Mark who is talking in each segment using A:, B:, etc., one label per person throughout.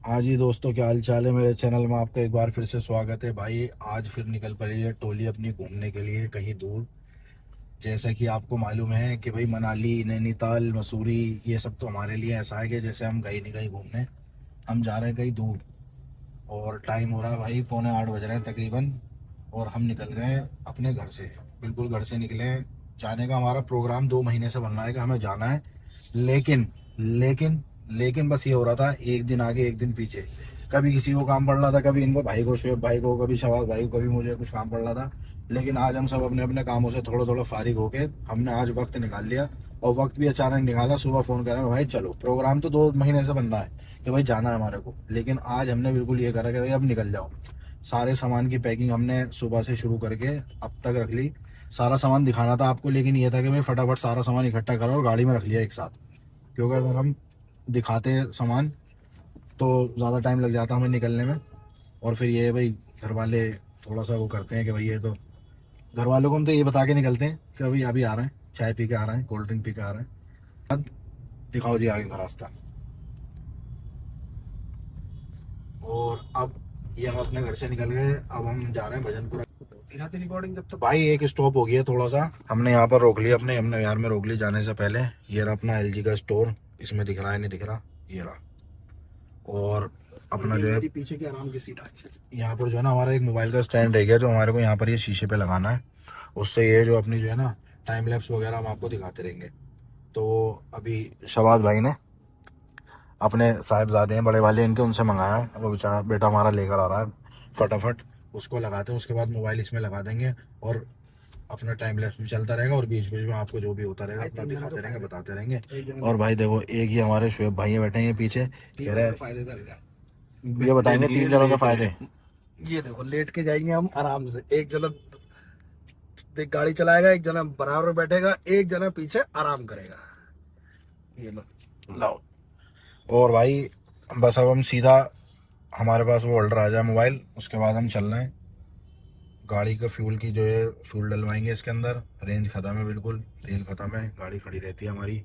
A: हाँ जी दोस्तों, क्या हाल चाल है। मेरे चैनल में आपका एक बार फिर से स्वागत है भाई। आज फिर निकल पड़ी है टोली अपनी घूमने के लिए कहीं दूर। जैसा कि आपको मालूम है कि भाई मनाली, नैनीताल, मसूरी, ये सब तो हमारे लिए ऐसा है कि जैसे हम कहीं नहीं कहीं घूमने हम जा रहे हैं कहीं दूर। और टाइम हो रहा है भाई, 7:45 बज रहे हैं तकरीबन। और हम निकल गए अपने घर से, बिल्कुल घर से निकले हैं। जाने का हमारा प्रोग्राम 2 महीने से बन रहा है कि हमें जाना है। लेकिन लेकिन लेकिन बस ये हो रहा था, एक दिन आगे एक दिन पीछे। कभी किसी को काम पड़ रहा था, कभी इनको भाई को, शुएब भाई को, कभी शवाब भाई को, कभी मुझे कुछ काम पड़ रहा था। लेकिन आज हम सब अपने अपने कामों से थोड़ा थोड़ा फारिग होके हमने आज वक्त निकाल लिया। और वक्त भी अचानक निकाला, सुबह फ़ोन करा भाई चलो। प्रोग्राम तो 2 महीने से बन रहा है कि भाई जाना है हमारे को, लेकिन आज हमने बिल्कुल ये करा कि भाई अब निकल जाओ। सारे सामान की पैकिंग हमने सुबह से शुरू करके अब तक रख ली। सारा सामान दिखाना था आपको, लेकिन ये था कि भाई फटाफट सारा सामान इकट्ठा करो और गाड़ी में रख लिया एक साथ। क्योंकि अगर हम दिखाते सामान तो ज़्यादा टाइम लग जाता हमें निकलने में। और फिर ये है भाई, घर वाले थोड़ा सा वो करते हैं कि भाई ये तो, घर वालों को हम तो ये बता के निकलते हैं कि अभी अभी आ रहे हैं, चाय पी के आ रहे हैं, कोल्ड ड्रिंक पी के आ रहे हैं। अब दिखाओ जी आगे का रास्ता। और अब ये हम अपने घर से निकल गए, अब हम जा रहे हैं भजनपुरा। तेरा तो रिकॉर्डिंग जब तो भाई एक स्टॉप हो गया थोड़ा सा, हमने यहाँ पर रोक लिया, अपने हमने बिहार में रोक लिया जाने से पहले। ये रहा अपना एलजी का स्टोर, इसमें दिख रहा है नहीं दिख रहा, ये रहा। और अपना जो है पीछे की आराम की सीट है। यहाँ पर जो है ना हमारा एक मोबाइल का स्टैंड रह गया, जो हमारे को यहाँ पर ये शीशे पे लगाना है। उससे ये जो अपनी जो है ना टाइम लैप्स वगैरह हम आपको दिखाते रहेंगे। तो अभी शबाज भाई ने अपने साहिबजादे हैं बड़े वाले इनके, उनसे मंगाया है। वो बेचारा बेटा हमारा लेकर आ रहा है, फटाफट उसको लगाते हैं, उसके बाद मोबाइल इसमें लगा देंगे। और अपना टाइम लैप्स भी चलता रहेगा और बीच बीच में आपको जो भी होता रहेगा अपना दिखाते रहेंगे, बताते रहेंगे। और भाई देखो, एक ही हमारे शुएब भाई बैठे हैं ये पीछे, कह रहे हैं ये बताएंगे 3 जनों के फायदे। ये देखो लेट के जाएंगे हम आराम से, एक जना देख गाड़ी चलाएगा, एक जना बराबर में बैठेगा, एक जना पीछे आराम करेगा। ये लो लाओ। और भाई बस अब हम सीधा, हमारे पास वो होल्डर आ जाए मोबाइल, उसके बाद हम चल रहे हैं। गाड़ी का फ्यूल की जो है फ्यूल डलवाएंगे इसके अंदर। रेंज ख़त्म है, बिल्कुल तेल ख़त्म है, गाड़ी खड़ी रहती है हमारी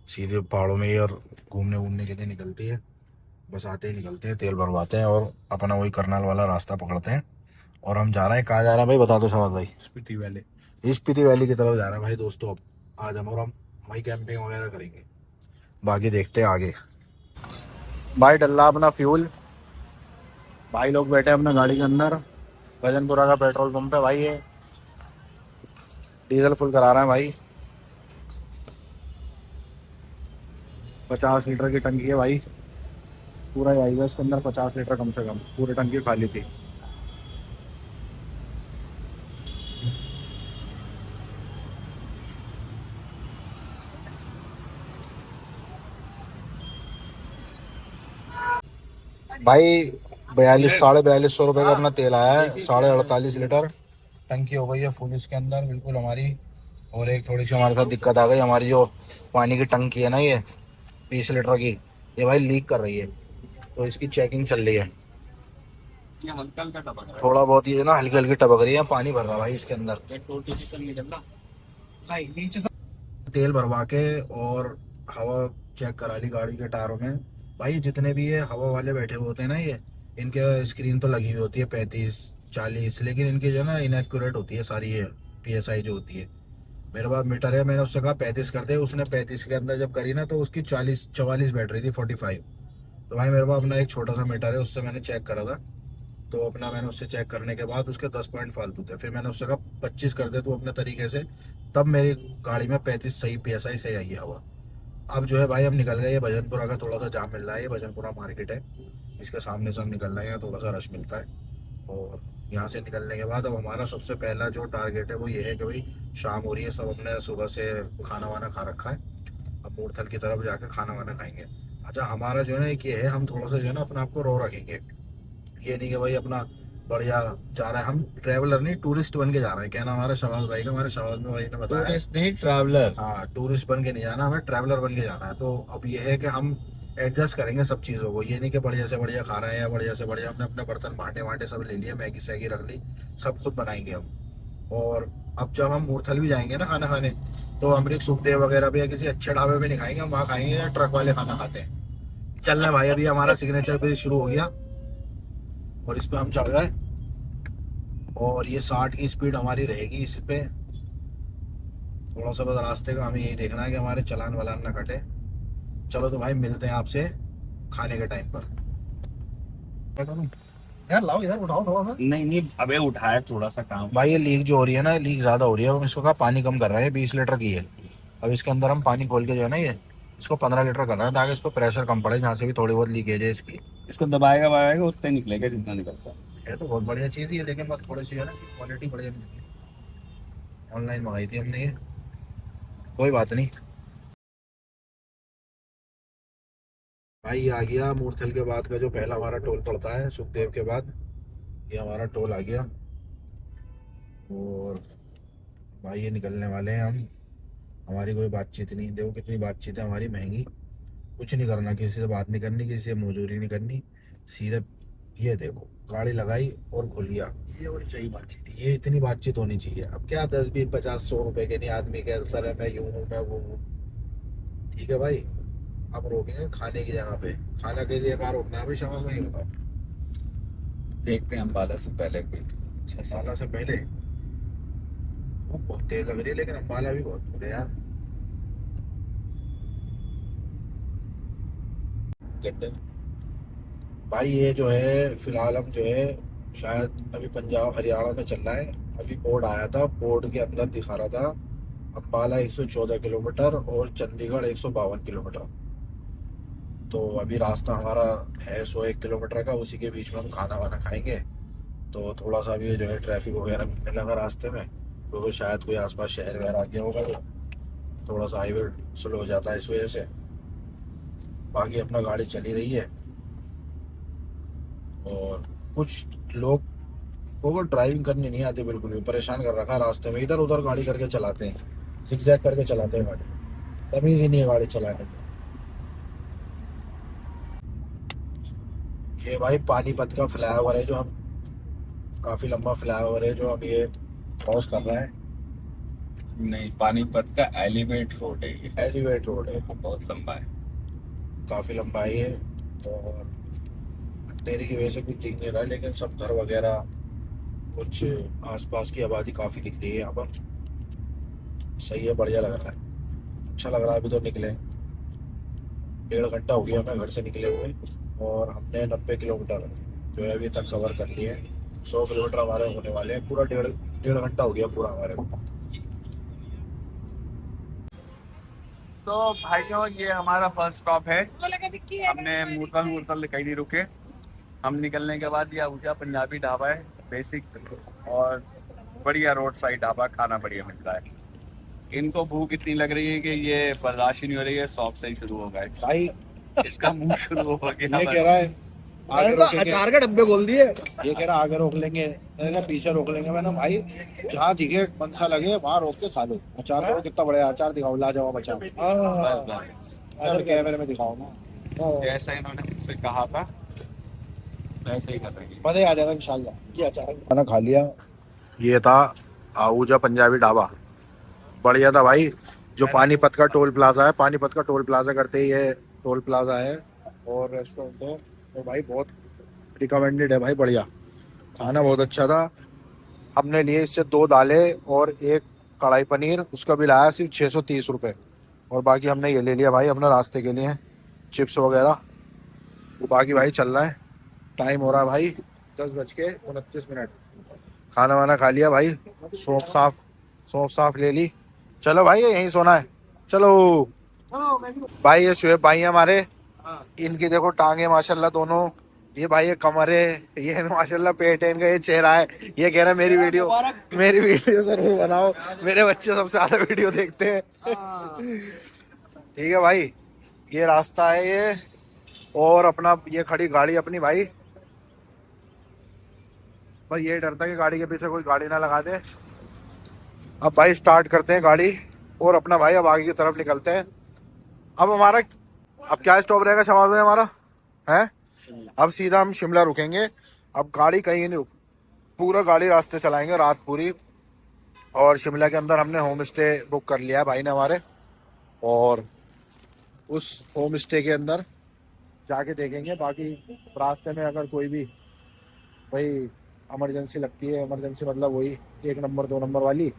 A: सीधे पहाड़ों में ही। और घूमने घूमने के लिए निकलती है, बस आते ही निकलते हैं, तेल भरवाते हैं और अपना वही करनाल वाला रास्ता पकड़ते हैं। और हम जा रहे हैं, कहाँ जा रहे हैं भाई बता दो शबाज भाई। स्पीति वैली। स्पीति वैली की तरफ जा रहे हैं भाई दोस्तों। अब आज हम और हम वही कैंपिंग वगैरह करेंगे, बाकी देखते हैं आगे। भाई डल्ला अपना फ्यूल, भाई लोग बैठे हैं अपना गाड़ी के अंदर। भजनपुरा का पेट्रोल पंप है भाई ये, डीजल फुल करा रहे हैं भाई। 50 लीटर की टंकी है भाई, पूरा ही आएगा इसके अंदर 50 लीटर कम से कम, पूरी टंकी खाली थी। भाई 4200 साढ़े 4200 रुपये का अपना तेल आया है, 48.5 लीटर टंकी हो गई है फुल इसके अंदर बिल्कुल हमारी। और एक थोड़ी सी हमारे साथ दिक्कत आ गई, हमारी जो पानी की टंकी है ना ये 20 लीटर की, ये भाई लीक कर रही है, तो इसकी चेकिंग चल रही है। ये हल्का हल्का टपक रहा है, थोड़ा बहुत ये ना हल्की हल्की टपक रही है, पानी भर रहा है भाई इसके अंदर। नीचे से तेल भरवा के और हवा चेक करा ली गाड़ी के टायरों में। भाई जितने भी ये हवा वाले बैठे हुए होते हैं ना ये, इनके स्क्रीन तो लगी हुई होती है 35 40, लेकिन इनकी जो है ना इनएक्यूरेट होती है सारी ये PSI जो होती है। मेरे पास मीटर है, मैंने उससे कहा 35 कर दे, उसने 35 के अंदर जब करी ना तो उसकी 40 44 बैठ रही थी, 45। तो भाई मेरे पास अपना एक छोटा सा मीटर है, उससे मैंने चेक करा था। तो अपना मैंने उससे चेक करने के बाद उसके 10 पॉइंट फालतू थे, फिर मैंने उससे कहा 25 कर दे तू अपने तरीके से। तब मेरी गाड़ी में 35 सही PSI सही आई है हवा। अब जो है भाई हम निकल गए, ये भजनपुरा का थोड़ा सा जाम मिल रहा है, ये भजनपुरा मार्केट है, इसके सामने से हम निकल रहे हैं, यहाँ थोड़ा सा रश मिलता है। और यहाँ से निकलने के बाद अब हमारा सबसे पहला जो टारगेट है वो ये है कि भाई शाम हो रही है, सब अपने सुबह से खाना वाना खा रखा है, अब मूर्थल की तरफ जाके खाना वाना खाएंगे। अच्छा हमारा जो है ना एक ये है, हम थोड़ा सा जो है ना अपने आप को रो रखेंगे। ये नहीं कि भाई अपना बढ़िया जा रहा है, हम ट्रैवलर नहीं टूरिस्ट बन के जा रहे हैं, कहना हमारे शहबाज भाई का, हमारे शहबाज में भाई ने बताया टूरिस्ट नहीं ट्रैवलर। हाँ टूरिस्ट बन के नहीं जाना, हमें ट्रैवलर बन के जाना है। तो अब ये है कि हम एडजस्ट करेंगे सब चीज़ों को, ये नहीं कि बढ़िया से बढ़िया खा रहे हैं या बढ़िया से बढ़िया हमने अपने बर्तन भांडे वांडे सब ले लिए, मैगी सैगी रख ली, सब खुद बनाएंगे हम। और अब जब हम मूर्थल भी जाएंगे ना खाना खाने, तो अमरीक सुखदेव वगैरह भी या किसी अच्छे ढाबे पे नहीं खाएंगे हम, वहाँ खाएंगे या ट्रक वाले खाना खाते हैं, चल रहे भाई, अभी हमारा सिग्नेचर ब्रिज शुरू हो गया और इस पे हम चढ़ गए और ये 60 की स्पीड हमारी रहेगी इस पे। थोड़ा सा बस रास्ते का हमें यही देखना है कि हमारे चलान वलान ना कटे। चलो तो भाई मिलते हैं आपसे खाने के टाइम पर। यार लाओ इधर उठाओ थोड़ा सा।
B: नहीं नहीं, अबे उठाया थोड़ा सा काम।
A: भाई ये लीक जो हो रही है ना, लीक ज्यादा हो रही है। हम इसको कहा पानी कम कर रहे हैं, 20 लीटर की है। अब इसके अंदर हम पानी खोल के जो है ना, ये इसको 15 लीटर कर रहे हैं ताकि इसको प्रेशर कम पड़े, जहाँ से भी थोड़ी बहुत लीकेज है इसकी।
B: इसको दबाएगा दबाएगा उतना ही निकलेगा जितना निकलता है।
A: ये तो बहुत बढ़िया चीज़ ही है, लेकिन बस थोड़ी सी है ना क्वालिटी बढ़िया मिलती है। ऑनलाइन मंगाई थी हमने ये, कोई बात नहीं। भाई ये आ गया मूर्थल के बाद का जो पहला हमारा टोल पड़ता है सुखदेव के बाद, ये हमारा टोल आ गया। और भाई ये निकलने वाले हैं हम। हमारी कोई बातचीत नहीं, देखो कितनी बातचीत है हमारी महंगी। कुछ नहीं करना, किसी से बात नहीं करनी, किसी से मजूरी नहीं करनी, सीधे ये देखो गाड़ी लगाई और खुल गया। ये होनी चाहिए बातचीत, ये इतनी बातचीत होनी चाहिए। अब क्या 10 20 50 100 रुपए के नहीं, आदमी के तरह मैं यूं हूँ मैं वो हूँ। ठीक है भाई, अब रोकेंगे खाने की जगह पे। खाना के लिए कहाँ रोकना है भाई, समझ में ही बताओ।
B: देखते हैं अम्बाला से पहले कोई अच्छा सा
A: अम्बाला से पहले वो बहुत तेज लग रही है, लेकिन अम्बाला भी बहुत दूर है यार।
B: गड्ढे।
A: भाई ये जो है फिलहाल हम जो है शायद अभी पंजाब हरियाणा में चल रहा है। अभी बोर्ड आया था, बोर्ड के अंदर दिखा रहा था अम्बाला 114 किलोमीटर और चंडीगढ़ 152 किलोमीटर। तो अभी रास्ता हमारा है 101 किलोमीटर का, उसी के बीच में हम खाना वाना खाएंगे। तो थोड़ा सा भी जो है ट्रैफिक वगैरह मिलने लगा रास्ते में, क्योंकि शायद कोई आसपास शहर वगैरह आ गया होगा, तो थोड़ा सा हाईवे स्लो हो जाता है इस वजह से। बाकी अपना गाड़ी चली रही है। और कुछ लोग को ड्राइविंग करनी नहीं आती, बिल्कुल भी परेशान कर रखा है रास्ते में, इधर उधर गाड़ी करके चलाते हैं, जिगजैग करके चलाते हैं गाड़ी। तमीज ही नहीं है गाड़ी चलाने की। ये भाई पानीपत का फ्लाईओवर है, जो हम काफी लंबा फ्लाईओवर है जो हम ये क्रॉस कर रहे हैं।
B: नहीं, पानीपत का एलिवेट रोड है ये।
A: एलिवेट रोड है,
B: बहुत लंबा है।
A: काफी लंबाई है। और अंधेरे की वजह से कुछ दिख नहीं रहा है, लेकिन सब घर वगैरह कुछ आसपास की आबादी काफी दिख रही है यहाँ पर। सही है, बढ़िया लग रहा है, अच्छा लग रहा है। अभी तो निकले 1.5 घंटा हो गया हमें घर से निकले हुए, और हमने 90 किलोमीटर जो है अभी तक कवर कर लिए। 100 किलोमीटर हमारे होने वाले हैं, पूरा डेढ़ डेढ़ घंटा हो गया पूरा हमारे को।
B: तो भाइयों ये हमारा फर्स्ट स्टॉप है। हमने मूर्तल मूर्तल कहीं नहीं रुके। हम निकलने के बाद ये आहूजा पंजाबी ढाबा है, बेसिक और बढ़िया रोड साइड ढाबा, खाना बढ़िया मिलता है। इनको भूख इतनी लग रही है कि ये बर्दाश्त ही नहीं हो रही है, सॉप से ही शुरू हो गए
A: भाई
B: इसका मुंह शुरू हो गया।
A: ये कह रहा है आगे
C: तो
A: रोकेंगे,
C: अचार के डब्बे खोल दिए।
A: ये कह रहा आगे रोक लेंगे, मैंने कहा पीछे रोक लेंगे। मैंने भाई जहाँ दिखे मन सा लगे वहाँ रोक के खा लो। अचार देखो कितना बड़ा अचार, दिखाओ लाजवाब अचार। अगर कैमरे में दिखाओ ना,
B: जैसा इन्होंने मुझसे कहा था वैसे ही कर रही है।
A: मजा आ जाएगा इंशाल्लाह। ये अचार खाना खा लिया। ये था आहूजा पंजाबी ढाबा, बढ़िया था भाई। जो पानीपत का टोल प्लाजा है, पानीपत का टोल प्लाजा करते ही ये टोल प्लाजा है और रेस्टोरेंट है। तो भाई बहुत रिकमेंडेड है भाई, बढ़िया खाना बहुत अच्छा था। हमने लिए इससे 2 दालें और 1 कढ़ाई पनीर, उसका बिल आया सिर्फ 630 रुपये। और बाकी हमने ये ले लिया भाई अपना रास्ते के लिए चिप्स वगैरह। तो बाकी भाई चल रहा है, टाइम हो रहा है भाई 10:29। खाना वाना खा लिया भाई, सौंफ साफ ले ली। चलो भाई यहीं सोना है, चलो। भाई ये शुएब भाई हैं हमारे, इनकी देखो टांगे माशाल्लाह दोनों। ये भाई ये कमर है, ये माशाल्लाह पेट है इनका, ये चेहरा है। ये कह रहा है मेरी वीडियो जरूर बनाओ, मेरे बच्चे सबसे ज्यादा वीडियो देखते हैं। ठीक है भाई, ये रास्ता है ये। और अपना ये खड़ी गाड़ी अपनी भाई, बस ये डरता है कि गाड़ी के पीछे कोई गाड़ी ना लगा दे। अब भाई स्टार्ट करते हैं गाड़ी और अपना भाई अब आगे की तरफ निकलते हैं। अब हमारा अब क्या स्टॉप रहेगा शमाज में हमारा है, अब सीधा हम शिमला रुकेंगे। अब गाड़ी कहीं नहीं रुक, पूरा गाड़ी रास्ते चलाएंगे रात पूरी। और शिमला के अंदर हमने होम स्टे बुक कर लिया है भाई ने हमारे, और उस होम स्टे के अंदर जाके देखेंगे। बाकी रास्ते में अगर कोई भी भाई इमरजेंसी लगती है, इमरजेंसी मतलब वही 1 नंबर 2 नंबर वाली,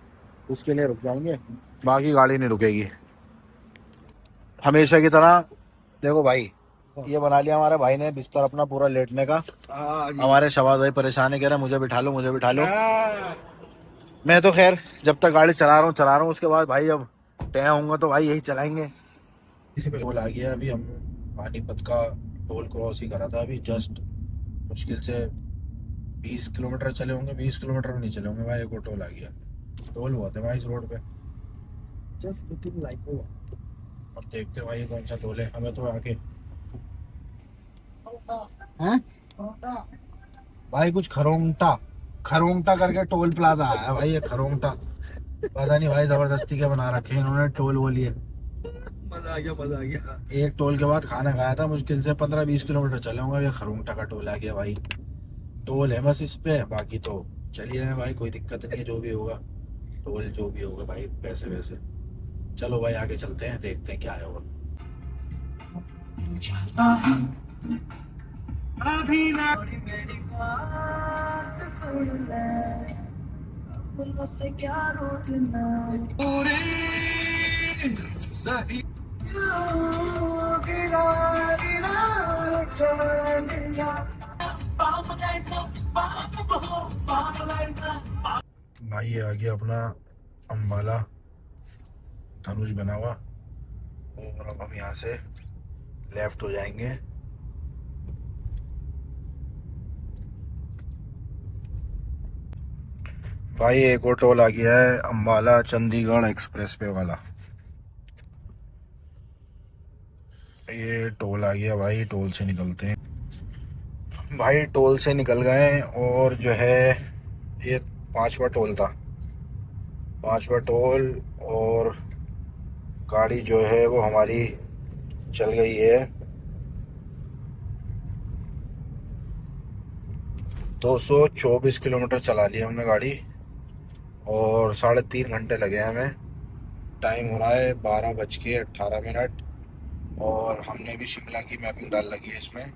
A: उसके लिए रुक जाएंगे, बाकी गाड़ी नहीं रुकेगी हमेशा की तरह। देखो भाई, ये बना लिया हमारे भाई ने बिस्तर अपना पूरा लेटने का। हमारे शबाज भाई परेशान है, कह रहे मुझे बिठा लो मुझे बिठा लो। मैं तो खैर जब तक गाड़ी चला रहा हूँ, उसके बाद भाई जब तय होऊंगा तो भाई यही चलाएंगे। इसी पे टोल आ गया। अभी हम पानीपत का टोल क्रॉस ही करा था अभी जस्ट। मुश्किल से 20 किलोमीटर चले होंगे, 20 किलोमीटर नहीं चले होंगे भाई, एक और टोल आ गया। टोल हुआ था भाई इस रोड पे, जस्ट लुकिंग लाइक। अब देखते हैं भाई कौन सा टोल है, हमें तो आके हैं भाई कुछ खरोंगटा खरोंगटा करके टोल प्लाजा आया भाई, ये खरोंगटा पता नहीं भाई जबरदस्ती के बना रखे हैं इन्होंने टोल वो लिए। मजा आ गया मजा आ गया। एक टोल के बाद खाना खाया था, मुश्किल से 15-20 किलोमीटर चले होंगे, ये खरोंगटा का टोल आ गया भाई। टोल है बस इस पे, बाकी तो चलिए रहे भाई, कोई दिक्कत नहीं है, जो भी होगा टोल जो भी होगा भाई, पैसे वैसे। चलो भाई आगे चलते हैं, देखते हैं क्या है वो। अभी ना मेरी बात सुन ले, मुझसे क्या रोकना पूरी सही गिरा गिरा चलिया। भाई ये आ गया अपना अम्बाला धनुष बना हुआ, और अब हम यहाँ से लेफ्ट हो जाएंगे। भाई एक और टोल आ गया है, अम्बाला चंडीगढ़ एक्सप्रेस वे वाला। ये टोल आ गया भाई, टोल से निकलते हैं भाई। टोल से निकल गए, और जो है ये 5वां टोल था, 5वां टोल। और गाड़ी जो है वो हमारी चल गई है 224 किलोमीटर चला लिया हमने गाड़ी, और 3.5 घंटे लगे हमें। टाइम हो रहा है 12:18। और हमने भी शिमला की मैपिंग डाल लगी है इसमें,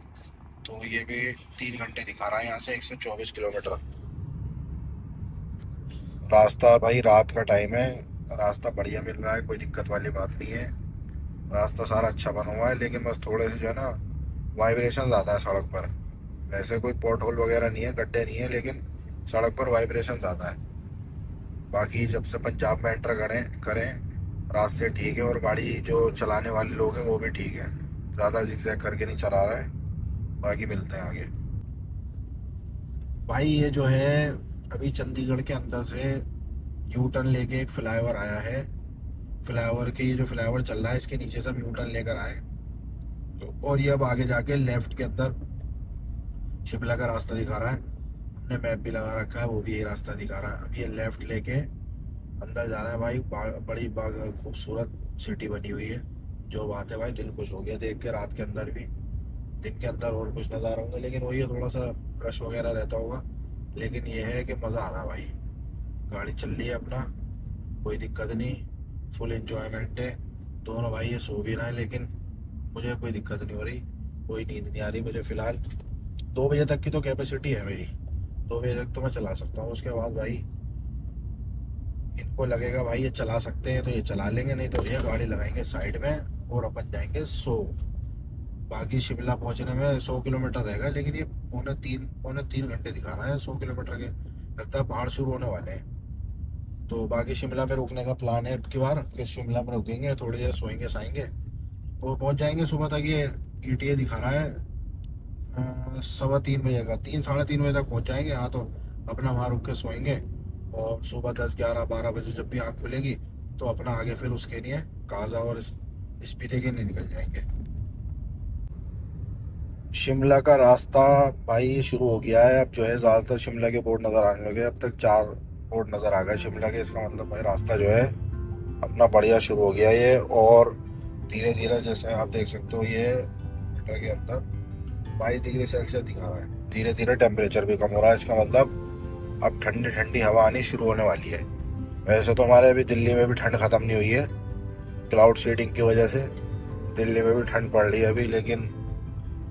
A: तो ये भी 3 घंटे दिखा रहा है यहाँ से, 124 किलोमीटर। रास्ता भाई रात का टाइम है, रास्ता बढ़िया मिल रहा है, कोई दिक्कत वाली बात नहीं है। रास्ता सारा अच्छा बना हुआ है, लेकिन बस थोड़े से जो है ना वाइब्रेशन ज़्यादा है सड़क पर। वैसे कोई पोर्ट होल वगैरह नहीं है, गड्ढे नहीं है, लेकिन सड़क पर वाइब्रेशन ज़्यादा है। बाकी जब से पंजाब में एंटर करें रास्ते ठीक है, और गाड़ी जो चलाने वाले लोग हैं वो भी ठीक है, ज़्यादा जिगजैग करके नहीं चला रहा है। बाकी मिलते हैं आगे। भाई ये जो है अभी चंडीगढ़ के अंदर से यू टर्न लेके एक फ्लाईओवर आया है, फ्लाईओवर के ये जो फ्लाईओवर चल रहा है इसके नीचे से हम यू टर्न लेकर आए, और ये अब आगे जाके लेफ्ट के अंदर शिमला का रास्ता दिखा रहा है। हमने मैप भी लगा रखा है, वो भी यही रास्ता दिखा रहा है। अब ये लेफ्ट लेके अंदर जा रहा है भाई। बड़ी खूबसूरत सिटी बनी हुई है, जो बात है भाई दिल खुश हो गया देख के। रात के अंदर भी, दिन के अंदर और कुछ नज़ारा होंगे, लेकिन वही है थोड़ा सा रश वगैरह रहता होगा, लेकिन ये है कि मज़ा आ रहा है भाई। गाड़ी चल रही है अपना, कोई दिक्कत नहीं, फुल एंजॉयमेंट है। दोनों भाई ये सो भी रहे हैं, लेकिन मुझे कोई दिक्कत नहीं हो रही, कोई नींद नहीं आ रही मुझे फ़िलहाल। 2 बजे तक की तो कैपेसिटी है मेरी, 2 बजे तक तो मैं चला सकता हूँ। उसके बाद भाई इनको लगेगा भाई ये चला सकते हैं तो ये चला लेंगे, नहीं तो ये गाड़ी लगाएंगे साइड में और अपन जाएंगे 100। बाकी शिमला पहुंचने में 100 किलोमीटर रहेगा, लेकिन ये पौने तीन घंटे दिखा रहा है 100 किलोमीटर के। लगता है पहाड़ शुरू होने वाले हैं। तो बाकी शिमला में रुकने का प्लान है अब की बार, कि शिमला में रुकेंगे, थोड़ी देर सोएंगे साएंगे, तो पहुंच जाएंगे सुबह तक। ये ETA दिखा रहा है 3:15 बजे का, 3-3:30 बजे तक पहुंच जाएंगे। हाँ, तो अपना वहाँ रुक के सोएंगे, और सुबह 10-11-12 बजे जब भी आँख खुलेगी तो अपना आगे फिर उसके लिए काजा और स्पीति के लिए निकल जाएंगे। शिमला का रास्ता भाई शुरू हो गया है, अब जो है ज़्यादातर शिमला के बोर्ड नज़र आने लगे। अब तक 4 बोर्ड नज़र आ गए शिमला के, इसका मतलब भाई रास्ता जो है अपना बढ़िया शुरू हो गया ये। और धीरे धीरे जैसे आप देख सकते हो ये मीटर के अंदर 22 डिग्री सेल्सियस दिखा रहा है। धीरे धीरे टेम्परेचर भी कम हो रहा है, इसका मतलब अब ठंडी ठंडी हवा आनी शुरू होने वाली है। वैसे तो हमारे अभी दिल्ली में भी ठंड ख़त्म नहीं हुई है, क्लाउड सीडिंग की वजह से दिल्ली में भी ठंड पड़ रही है अभी, लेकिन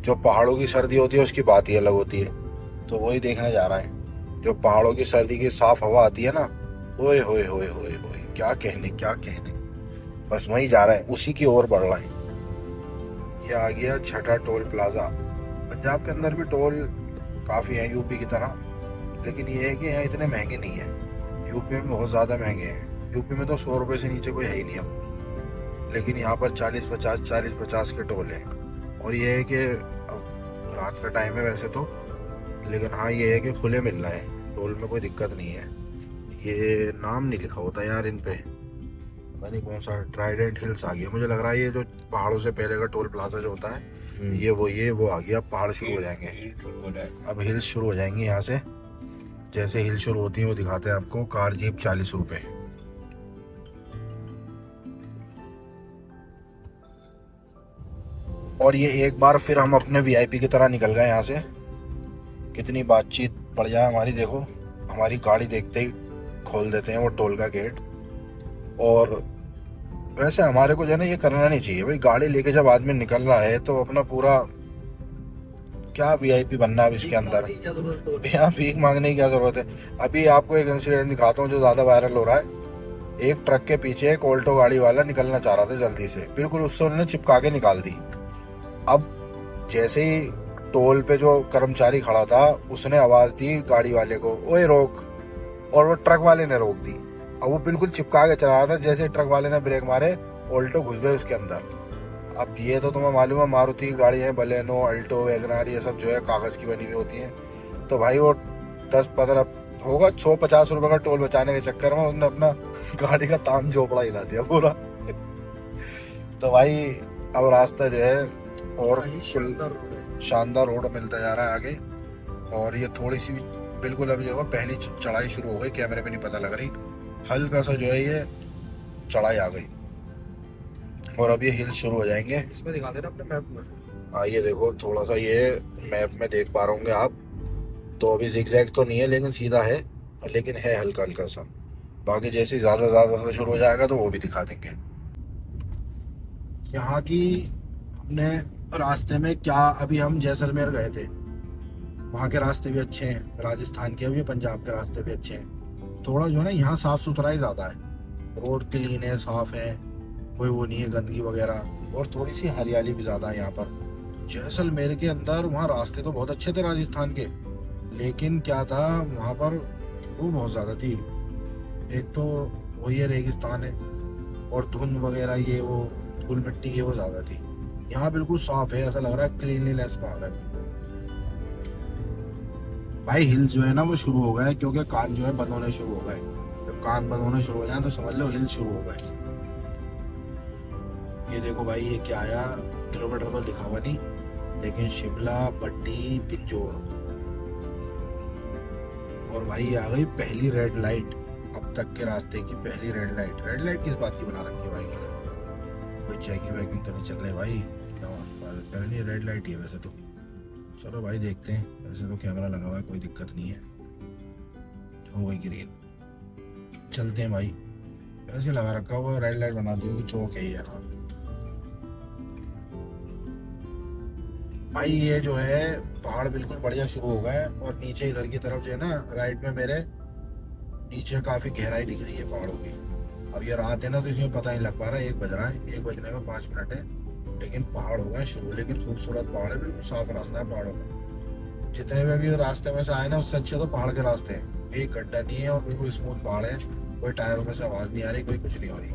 A: जो पहाड़ों की सर्दी होती है उसकी बात ही अलग होती है। तो वही देखने जा रहा है, जो पहाड़ों की सर्दी की साफ हवा आती है ना, ओए होए होए होए होए, क्या कहने क्या कहने। बस वही जा रहा है, उसी की ओर बढ़ रहा है। ये आ गया छठा टोल प्लाजा। पंजाब के अंदर भी टोल काफी है यूपी की तरह, लेकिन ये है कि यहाँ इतने महंगे नहीं है। यूपी में बहुत ज्यादा महंगे हैं। यूपी में तो 100 रुपए से नीचे कोई है ही नहीं अब, लेकिन यहाँ पर 40-50 के टोल है। और ये है कि अब रात का टाइम है वैसे तो, लेकिन हाँ ये है कि खुले मिल रहा है, टोल में कोई दिक्कत नहीं है। ये नाम नहीं लिखा होता यार इन पे, पता नहीं कौन सा। ट्राइडेंट हिल्स आ गया, मुझे लग रहा है ये जो पहाड़ों से पहले का टोल प्लाजा जो होता है ये वो आ गया। अब पहाड़ शुरू हो जाएंगे, अब हिल्स शुरू हो जाएंगी यहाँ से। जैसे हिल शुरू होती है वो दिखाते हैं आपको। कार जीप 40 रुपए। और ये एक बार फिर हम अपने वीआईपी की तरह निकल गए यहाँ से। कितनी बातचीत पड़ जाए हमारी, देखो हमारी गाड़ी देखते ही खोल देते हैं वो टोल का गेट। और वैसे हमारे को जो है ना ये करना नहीं चाहिए भाई, गाड़ी लेके जब आदमी निकल रहा है तो अपना पूरा क्या वीआईपी बनना है इसके अंदर, यहाँ भीख मांगने की क्या जरूरत है। अभी आपको एक इंसिडेंट दिखाता हूँ जो ज्यादा वायरल हो रहा है। एक ट्रक के पीछे एक ऑल्टो गाड़ी वाला निकलना चाह रहा था जल्दी से, बिल्कुल उससे उन्होंने चिपका के निकाल दी। अब जैसे ही टोल पे जो कर्मचारी खड़ा था उसने आवाज दी गाड़ी वाले को, ओए रोक, और वो ट्रक वाले ने रोक दी। अब वो बिल्कुल चिपका के चला रहा था, जैसे ट्रक वाले ने ब्रेक मारे ऑल्टो घुस गए उसके अंदर। अब ये तो तुम्हें मालूम है मारुति की गाड़ी है, बलेनो, अल्टो, वैगनार, ये सब जो है कागज की बनी हुई होती है। तो भाई वो 10-15 होगा 150 रुपए का टोल बचाने के चक्कर में उसने अपना गाड़ी का ताम झोपड़ा हिला दिया पूरा। तो भाई अब रास्ता जो है और शानदार रोड मिलता जा रहा है आगे। और ये थोड़ी सी बिल्कुल अभी जो है पहली चढ़ाई शुरू हो गई, कैमरे पे नहीं पता लग रही, हल्का सा जो है ये चढ़ाई आ गई। और अब ये हिल शुरू हो जाएंगे।
C: इसमें दिखा देना अपने मैप में।
A: हाँ ये देखो थोड़ा सा ये मैप में देख पा रहे होंगे आप, तो अभी जिगजैग तो नहीं है लेकिन सीधा है, लेकिन है हल्का हल्का सा। बाकी जैसे ज्यादा से शुरू हो जाएगा तो वो भी दिखा देंगे। यहाँ की हमने रास्ते में क्या, अभी हम जैसलमेर गए थे, वहाँ के रास्ते भी अच्छे हैं, राजस्थान के भी, पंजाब के रास्ते भी अच्छे हैं। थोड़ा जो है ना यहाँ साफ सुथराई ज्यादा है, रोड क्लीन है, साफ है, कोई वो नहीं है गंदगी वगैरह। और थोड़ी सी हरियाली भी ज्यादा है यहाँ पर। जैसलमेर के अंदर वहाँ रास्ते तो बहुत अच्छे थे राजस्थान के, लेकिन क्या था वहाँ पर वो बहुत ज्यादा थी। एक तो वही है रेगिस्तान है, और धुंध वगैरह ये वो धूल मिट्टी ये वो ज्यादा थी। यहाँ बिल्कुल साफ है, ऐसा लग रहा है क्लीनलीनेस वहाँ है। भाई हिल्स जो है ना वो शुरू हो गए, क्योंकि कान जो है बंद होने शुरू हो गए। जब कान बंद होने शुरू हो जाए तो समझ लो हिल्स शुरू हो गए। ये देखो भाई ये क्या आया, किलोमीटर तो लिखा हुआ नहीं, लेकिन शिमला बट्टी पिंजौर। और भाई ये आ गई पहली रेड लाइट, अब तक के रास्ते की पहली रेड लाइट। रेड लाइट किस बात की बना रखी है भाई, कोई चेकिंग वेकिंग तो नहीं चल रही भाई, नहीं रेड लाइट ही है वैसे तो। चलो भाई देखते हैं, वैसे तो कैमरा लगा हुआ है कोई दिक्कत नहीं है। हो गई ग्रीन, चलते हैं भाई। ऐसे लगा रखा हुआ रेड लाइट बना दी होगी, चौक है यार भाई। ये जो है पहाड़ बिल्कुल बढ़िया शुरू हो गए, और नीचे इधर की तरफ जो है ना राइट में मेरे नीचे काफी गहराई दिख रही है पहाड़ों की। अब ये रात है ना तो इसमें पता नहीं लग पा रहा है, 1 बज रहा है, 1 बजने में 5 मिनट है, लेकिन पहाड़ हो गए शुरू। लेकिन खूबसूरत पहाड़ है, बिल्कुल साफ रास्ता है पहाड़ों में। जितने भी अभी रास्ते में से आए ना उससे अच्छे तो पहाड़ के रास्ते हैं, एक गड्ढा नहीं है और बिल्कुल स्मूथ पहाड़ है, कोई टायरों में से आवाज नहीं आ रही, कोई कुछ नहीं हो रही।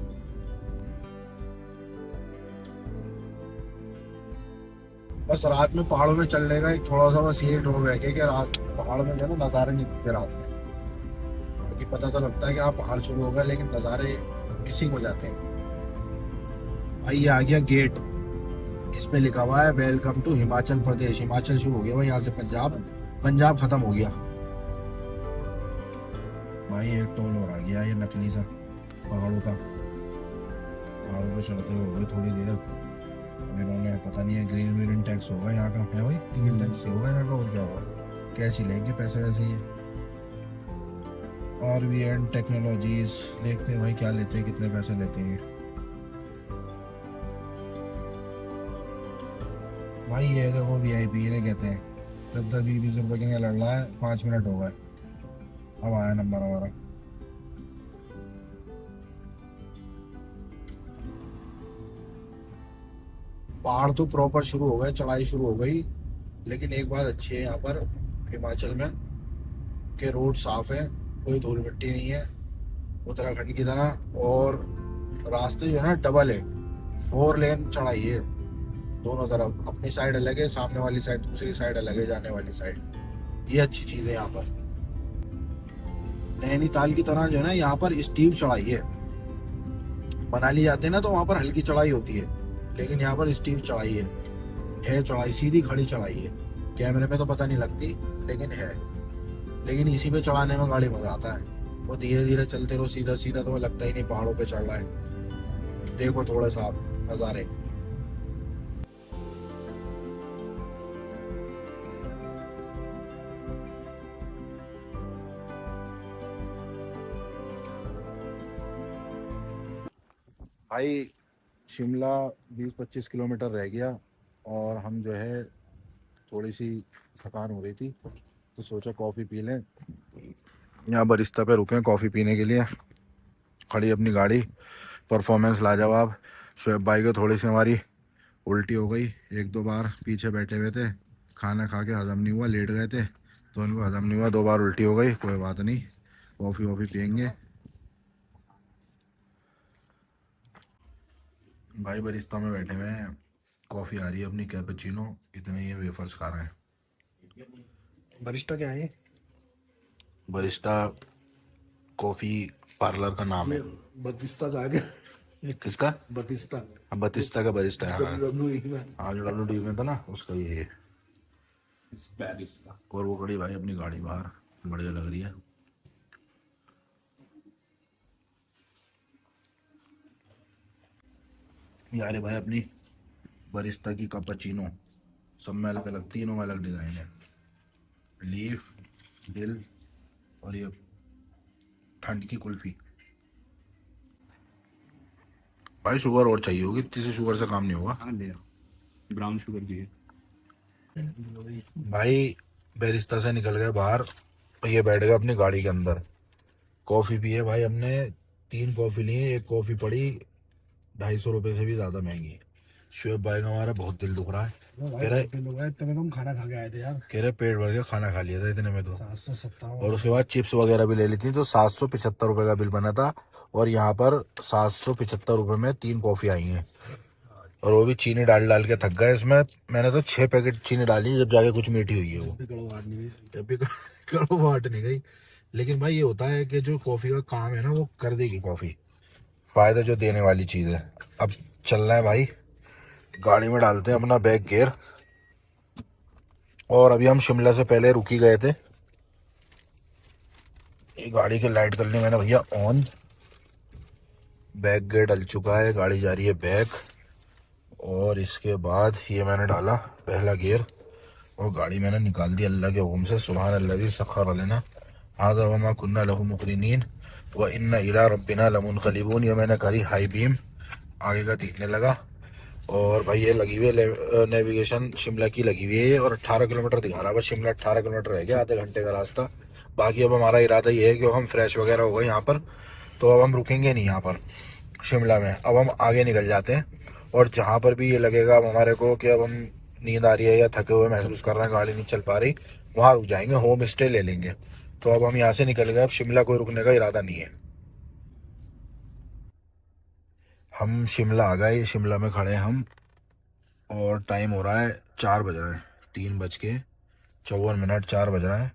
A: बस रात में पहाड़ों में चलने का एक थोड़ा सा बस ये ड्रॉबैक है कि रात पहाड़ में जो है ना नज़ारे नहीं दिखते रात में, क्योंकि पता तो लगता है कि आप पहाड़ शुरू हो गए लेकिन नज़ारे मिसिंग हो जाते हैं। भाई ये आ गया गेट, इस पे लिखा हुआ है वेलकम टू हिमाचल प्रदेश। हिमाचल शुरू हो गया भाई यहाँ से, पंजाब, पंजाब खत्म हो गया भाई। एक टोल और आ गया ये नकली सा पहाड़ों का, पहाड़ों पे चढ़ते हुए थोड़ी देर इन्होंने पता नहीं है ग्रीन टैक्स होगा यहाँ का, है भाई ग्रीन टैक्स होगा यहाँ का, और क्या होगा, कैश ही लेंगे पैसे वैसे ही। RVN टेक्नोलॉजीज देखते हैं भाई क्या लेते हैं, कितने पैसे लेते हैं। भाई ये देखो VIP ने कहते हैं 10-20 रुपए के लिए लड़ रहा है, 5 मिनट हो गए, अब आया नंबर हमारा। पहाड़ तो प्रॉपर शुरू हो गए, चढ़ाई शुरू हो गई, लेकिन एक बात अच्छी है यहाँ पर हिमाचल में कि रोड साफ है, कोई धूल मिट्टी नहीं है उत्तराखंड की तरह। और रास्ते जो है ना डबल है, 4 लेन चढ़ाई है दोनों तरफ, अपनी साइड अलग है, सामने वाली साइड दूसरी साइड अलग है, जाने वाली साइड। ये अच्छी चीज है यहाँ पर। नैनीताल की तरह जो है ना यहाँ पर स्टीप चढ़ाई है। मनाली जाते हैं ना तो वहाँ पर हल्की चढ़ाई होती है, लेकिन यहाँ पर स्टीप चढ़ाई है चढ़ाई, सीधी खड़ी चढ़ाई है। कैमरे में तो पता नहीं लगती लेकिन है। लेकिन इसी पे चढ़ाने में गाड़ी मजा आता है, वो धीरे धीरे चलते रहो सीधा सीधा तो लगता ही नहीं पहाड़ों पे चढ़ रहा है। देखो थोड़ा सा आप नज़ारे। भाई शिमला 20-25 किलोमीटर रह गया और हम जो है थोड़ी सी थकान हो रही थी तो सोचा कॉफ़ी पी लें। यहाँ बरिस्ता पे रुके हैं कॉफ़ी पीने के लिए, खड़ी अपनी गाड़ी, परफॉर्मेंस लाजवाब। शोएब भाई को थोड़ी सी हमारी उल्टी हो गई, 1-2 बार पीछे बैठे हुए थे, खाना खा के हजम नहीं हुआ, लेट गए थे तो उनको हजम नहीं हुआ, 2 बार उल्टी हो गई। कोई बात नहीं, कॉफ़ी वॉफ़ी पियेंगे। भाई बरिस्ता में बैठे हुए हैं, कॉफ़ी आ रही है अपनी कैपेचिनो, इतने ये वेफर्स खा रहे हैं।
C: बरिस्टा क्या है?
A: बरिस्टा कॉफ़ी पार्लर का नाम है।
C: बतिस्ता का आगे
A: किसका?
C: बतिस्ता
A: अब बतिस्ता का बरिस्टा है। हाँ
C: WWE में।
A: हाँ, जो WD में था ना उसका ये है। और वो खड़ी भाई अपनी गाड़ी बाहर, बढ़िया लग रही है। यार भाई अपनी बरिस्ता की कैपेचिनो सब में अलग अलग, तीनों में अलग डिज़ाइन है, लीफ, दिल और ये ठंड की कुल्फी। भाई शुगर और चाहिए होगी, इतनी सी शुगर से काम नहीं होगा।
B: हाँ ले ब्राउन शुगर की है।
A: भाई बेरिस्ता से निकल गए बाहर, ये बैठ गए अपनी गाड़ी के अंदर, कॉफ़ी पिए भाई हमने, 3 कॉफ़ी लिए, एक कॉफ़ी पड़ी 250 रुपये से भी ज़्यादा महंगी। शुएब भाई का हमारा बहुत दिल दुख रहा है, कह रहे
C: इतने में तुम खाना खा के आए थे यार।
A: कह रहे पेट भर के खाना खा लिया था इतने में तो।
C: 757।
A: और उसके बाद चिप्स वगैरह भी ले ली थी तो 775 रुपये का बिल बना था। और यहाँ पर 775 रुपये में 3 कॉफ़ी आई हैं, और वो भी चीनी डाल डाल के थक गए इसमें। मैंने तो 6 पैकेट चीनी डाली जब जाके कुछ मीठी हुई है वो, जब भी कड़वाहट नहीं गई। लेकिन भाई ये होता है कि जो कॉफ़ी का काम है ना वो कर देगी कॉफ़ी, फ़ायदा जो देने वाली चीज़ है। अब चलना है भाई, गाड़ी में डालते हैं अपना बैग गियर। और अभी हम शिमला से पहले रुकी गए थे, ये गाड़ी की लाइट कर ली मैंने भैया ऑन, बैग गियर डल चुका है, गाड़ी जा रही है बैक। और इसके बाद ये मैंने डाला पहला गियर और गाड़ी मैंने निकाल दी अल्लाह के हुक्म से। सुभान अल्लाज़ी सख़र लना हाज़ा वमा कुन्ना लहू मुक़रिनीन व इन्ना इला रब्बिना लमुनक़लिबून। ये मैंने करी हाई बीम, आगे का दिखने लगा। और भाई ये लगी हुई है नेविगेशन शिमला की लगी हुई है, और 18 किलोमीटर दिखा रहा है, बस शिमला 18 किलोमीटर रह गया, आधे घंटे का रास्ता। बाकी अब हमारा इरादा ये है कि हम फ्रेश वगैरह हो गए यहाँ पर, तो अब हम रुकेंगे नहीं यहाँ पर शिमला में, अब हम आगे निकल जाते हैं। और जहाँ पर भी ये लगेगा अब हमारे को कि अब हम नींद आ रही है या थके हुए महसूस कर रहे हैं, गाड़ी नहीं चल पा रही, वहाँ रुक जाएंगे, होम स्टे ले लेंगे। तो अब हम यहाँ से निकल गए, अब शिमला कोई रुकने का इरादा नहीं है। हम शिमला आ गए, शिमला में खड़े हैं हम, और टाइम हो रहा है 4 बज रहे हैं, 3:54, 4 बज रहे हैं।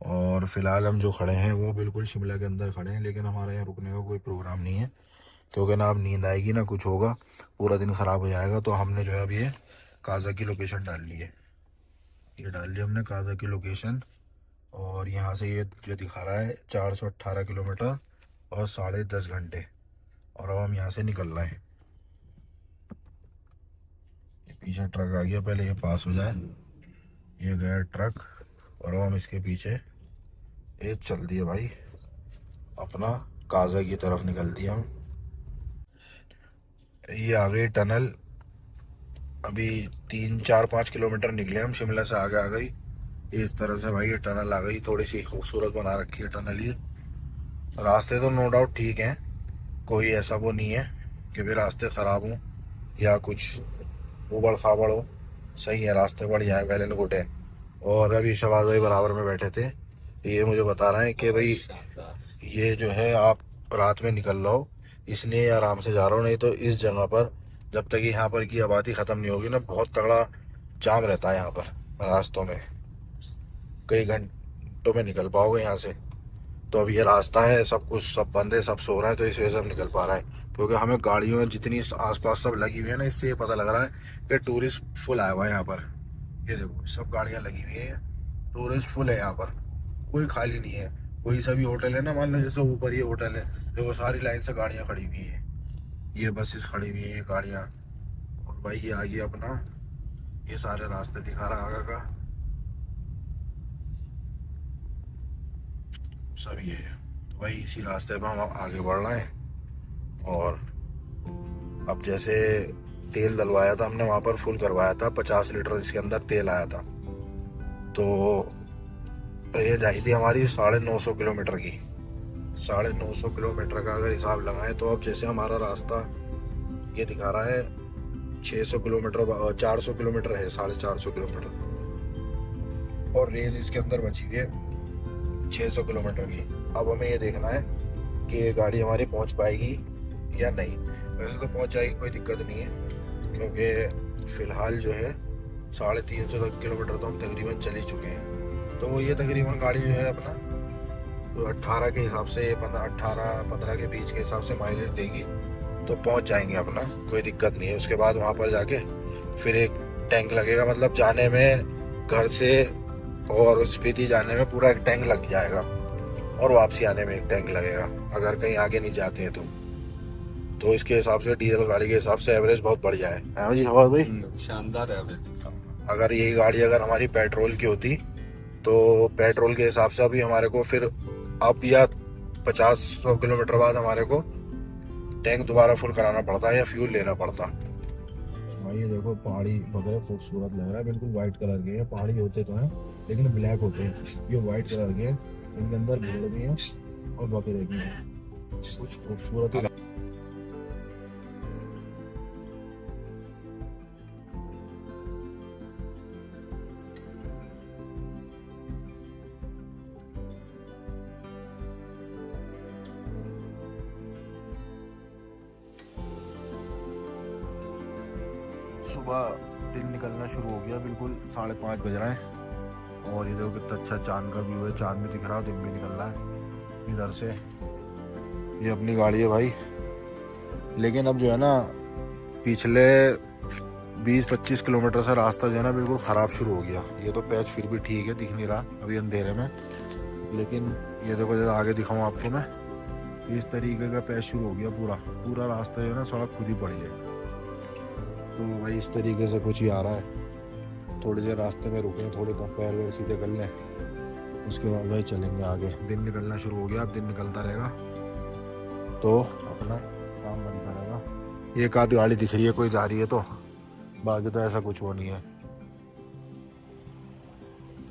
A: और फिलहाल हम जो खड़े हैं वो बिल्कुल शिमला के अंदर खड़े हैं, लेकिन हमारे यहाँ रुकने का कोई प्रोग्राम नहीं है, क्योंकि ना अब नींद आएगी ना कुछ होगा, पूरा दिन ख़राब हो जाएगा। तो हमने जो है अब ये काज़ा की लोकेशन डाल ली है, ये डाल ली हमने काज़ा की लोकेशन। और यहाँ से ये जो दिखा रहा है 418 किलोमीटर और 10.5 घंटे। और अब हम यहाँ से निकल रहे हैं, ये पीछे ट्रक आ गया, पहले ये पास हो जाए, ये गया ट्रक, और अब हम इसके पीछे ये चल दिए भाई अपना काज़ा की तरफ निकल दिए हम। ये आ गई टनल, अभी 3 4 5 किलोमीटर निकले हम शिमला से, आगे आ गई इस तरह से भाई। ये टनल आ गई, थोड़ी सी खूबसूरत बना रखी है टनल ये। रास्ते तो नो डाउट ठीक हैं, कोई ऐसा वो नहीं है कि भी रास्ते ख़राब हों या कुछ उबड़ खाबड़ हो। सही है, रास्ते बढ़िया है, वेल एंड गुड है। और अभी शबाज भाई बराबर में बैठे थे, ये मुझे बता रहे हैं कि भाई ये जो है आप रात में निकल रहे हो इसलिए आराम से जा रहे हो, नहीं तो इस जगह पर जब तक यहाँ पर की आबादी ख़त्म नहीं होगी ना, बहुत तगड़ा जाम रहता है यहाँ पर रास्तों में। कई घंटों में निकल पाओगे यहाँ से। तो अब ये रास्ता है, सब कुछ सब बंद है, सब सो रहे हैं, तो इस वजह से हम निकल पा रहे हैं। क्योंकि हमें गाड़ियों में जितनी आसपास सब लगी हुई है ना, इससे ये पता लग रहा है कि टूरिस्ट फुल आया हुआ है यहाँ पर। ये देखो सब गाड़ियाँ लगी हुई है, टूरिस्ट फुल है यहाँ पर, कोई खाली नहीं है। कोई सा भी होटल है ना, मान लो जैसे ऊपर ये होटल है, देखो सारी लाइन से गाड़ियाँ खड़ी हुई है, ये बसेस खड़ी हुई है, ये गाड़ियाँ। और भाई ये आगे अपना ये सारे रास्ते दिखा रहा आगे का सब ये है। तो भाई इसी रास्ते पर हम आगे बढ़ रहे हैं। और अब जैसे तेल डलवाया था हमने वहाँ पर, फुल करवाया था 50 लीटर इसके अंदर तेल आया था। तो ये जाई थी हमारी 950 किलोमीटर की। 950 किलोमीटर का अगर हिसाब लगाएं तो अब जैसे हमारा रास्ता ये दिखा रहा है 600 किलोमीटर, 400 किलोमीटर है, 450 किलोमीटर। और रेंज इसके अंदर बची हुई है 600 किलोमीटर की। अब हमें ये देखना है कि ये गाड़ी हमारी पहुंच पाएगी या नहीं। वैसे तो पहुंच जाएगी, कोई दिक्कत नहीं है, क्योंकि फ़िलहाल जो है 350 किलोमीटर तो हम तकरीबन चल ही चुके हैं। तो वो ये तकरीबन गाड़ी जो है अपना तो 18 के हिसाब से 18-15 के बीच के हिसाब से माइलेज देगी, तो पहुंच जाएंगे अपना, कोई दिक्कत नहीं है। उसके बाद वहाँ पर जाके फिर एक टैंक लगेगा, मतलब जाने में घर से और स्पीति जाने में पूरा एक टैंक लग जाएगा, और वापसी आने में एक टैंक लगेगा अगर कहीं आगे नहीं जाते हैं तो इसके हिसाब से डीजल गाड़ी के हिसाब से एवरेज बहुत बढ़िया है। हाँ जी हवा भाई,
B: शानदार एवरेज।
A: अगर यही गाड़ी अगर हमारी पेट्रोल की होती तो पेट्रोल के हिसाब से अभी हमारे को फिर अब या 50-100 किलोमीटर बाद हमारे को टैंक दोबारा फुल कराना पड़ता है या फ्यूल लेना पड़ता। भाई ये देखो पहाड़ी वगैरह खूबसूरत लग रहा है, बिल्कुल वाइट कलर के हैं। पहाड़ी होते तो हैं लेकिन ब्लैक होते हैं, ये वाइट कलर के हैं। इनके अंदर भेड़ भी हैं और बकरे भी हैं, कुछ खूबसूरत ही। सुबह दिन निकलना शुरू हो गया, बिल्कुल 5:30 बज रहे हैं। और ये देखो कितना अच्छा चांद का व्यू है, चांद भी दिख रहा है, दिन भी निकल रहा है इधर से। ये अपनी गाड़ी है भाई, लेकिन अब जो है ना पिछले 20-25 किलोमीटर से रास्ता जो है ना बिल्कुल ख़राब शुरू हो गया। ये तो पैच फिर भी ठीक है, दिख नहीं रहा अभी अंधेरे में, लेकिन ये देखो जब आगे दिखाऊँ आपको मैं, इस तरीके का पैच शुरू हो गया। पूरा पूरा रास्ता जो है ना सड़क खुद ही पड़ी है। तो भाई इस तरीके से कुछ ही आ रहा है। थोड़ी देर रास्ते में रुके, थोड़े कम पैर वैर सीधे कर लें, उसके बाद भाई चलेंगे आगे। दिन निकलना शुरू हो गया, अब दिन निकलता रहेगा तो अपना काम बनता रहेगा। एक आध गाड़ी दिख रही है कोई जा रही है, तो बाकी तो ऐसा कुछ वो नहीं है।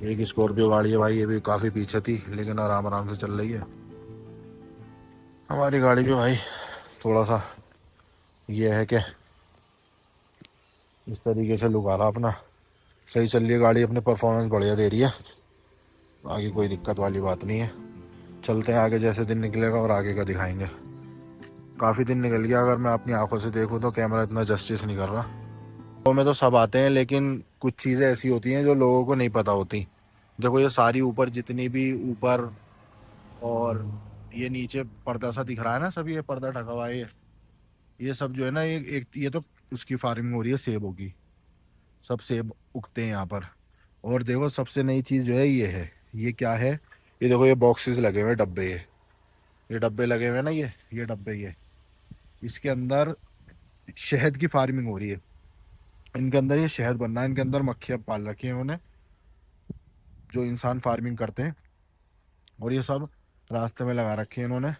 A: एक स्कॉर्पियो गाड़ी है भाई, ये भी काफ़ी पीछे थी लेकिन आराम आराम से चल रही है। हमारी गाड़ी भी भाई थोड़ा सा ये है कि इस तरीके से लुक आ रहा अपना, सही चल रही है गाड़ी, अपने परफॉर्मेंस बढ़िया दे रही है, आगे कोई दिक्कत वाली बात नहीं है। चलते हैं आगे, जैसे दिन निकलेगा और आगे का दिखाएंगे। काफ़ी दिन निकल गया, अगर मैं अपनी आंखों से देखूं तो कैमरा इतना जस्टिस नहीं कर रहा। तो में तो सब आते हैं लेकिन कुछ चीज़ें ऐसी होती हैं जो लोगों को नहीं पता होती। देखो ये सारी ऊपर जितनी भी ऊपर और ये नीचे पर्दा सा दिख रहा है ना, सब ये पर्दा ढका हुआ है, ये सब जो है ना ये तो उसकी फार्मिंग हो रही है सेबों की। सब सेब उगते हैं यहाँ पर। और देखो सबसे नई चीज़ जो है ये है, ये क्या है, ये देखो ये बॉक्सेस लगे हुए हैं, डब्बे, ये डब्बे लगे हुए हैं ना, ये डब्बे, ये इसके अंदर शहद की फार्मिंग हो रही है। इनके अंदर ये शहद बनना है, इनके अंदर मक्खियाँ पाल रखी हैं उन्होंने, जो इंसान फार्मिंग करते हैं। और ये सब रास्ते में लगा रखे हैं इन्होंने।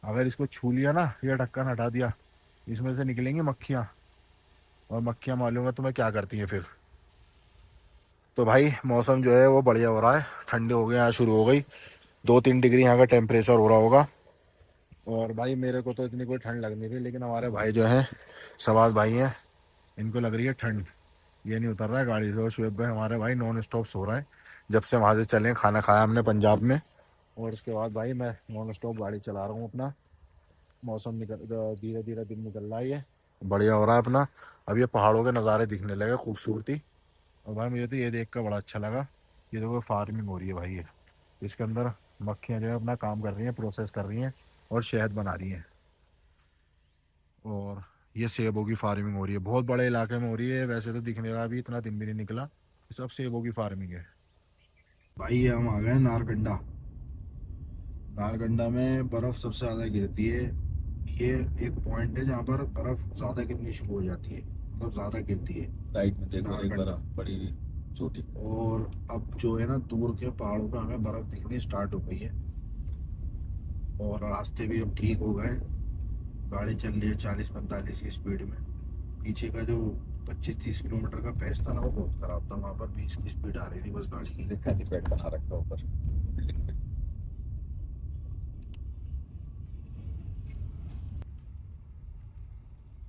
A: अगर इसको छू लिया ना, ये ढक्कन हटा दिया, इसमें से निकलेंगी मक्खियाँ और मक्खियाँ मालूम है तुम्हें क्या करती हैं फिर। तो भाई मौसम जो है वो बढ़िया हो रहा है, ठंडी हो गई, यहाँ शुरू हो गई। 2-3 डिग्री यहाँ का टेम्परेचर हो रहा होगा। और भाई मेरे को तो इतनी कोई ठंड लग नहीं रही, लेकिन हमारे भाई जो हैं, शबाज भाई हैं, इनको लग रही है ठंड। ये नहीं उतर रहा है गाड़ी से। और शुएब भाई हमारे भाई नॉन स्टॉप सो रहा है जब से वहाँ से चले, खाना खाया हमने पंजाब में। और उसके बाद भाई मैं नॉन स्टॉप गाड़ी चला रहा हूँ अपना। मौसम निकल, धीरे धीरे दिन निकल रहा है, ये बढ़िया हो रहा है अपना। अब ये पहाड़ों के नज़ारे दिखने लगे, खूबसूरती। और भाई मुझे तो ये देख कर बड़ा अच्छा लगा। ये देखो फार्मिंग हो रही है भाई, ये इसके अंदर मक्खियाँ जो है अपना काम कर रही हैं, प्रोसेस कर रही हैं और शहद बना रही हैं। और ये सेबों की फार्मिंग हो रही है, बहुत बड़े इलाके में हो रही है। वैसे तो दिख नहीं रहा, अभी इतना दिन भी नहीं निकला। ये सब सेबों की फार्मिंग है भाई। ये हम आ गए नारकंडा। नारकंडा में बर्फ़ सबसे ज़्यादा गिरती है। ये एक पॉइंट है जहाँ पर बर्फ़ ज़्यादा गिरनी शुरू हो जाती है, मतलब ज़्यादा गिरती है।
B: राइट में देखो एक
A: नारकंडा।
B: बर्फ बड़ी छोटी।
A: और अब जो है ना, दूर के पहाड़ों पे हमें बर्फ़ दिखनी स्टार्ट हो गई है। और रास्ते भी अब ठीक हो गए। गाड़ी चल रही है 40-45 की स्पीड में। पीछे का जो 25-30 किलोमीटर का पेस था ना, वो बहुत खराब था। वहाँ पर 20 की स्पीड आ रही थी बस गाड़ी की।
B: हेलीपैड बना रखा है ऊपर बिल्डिंग पे।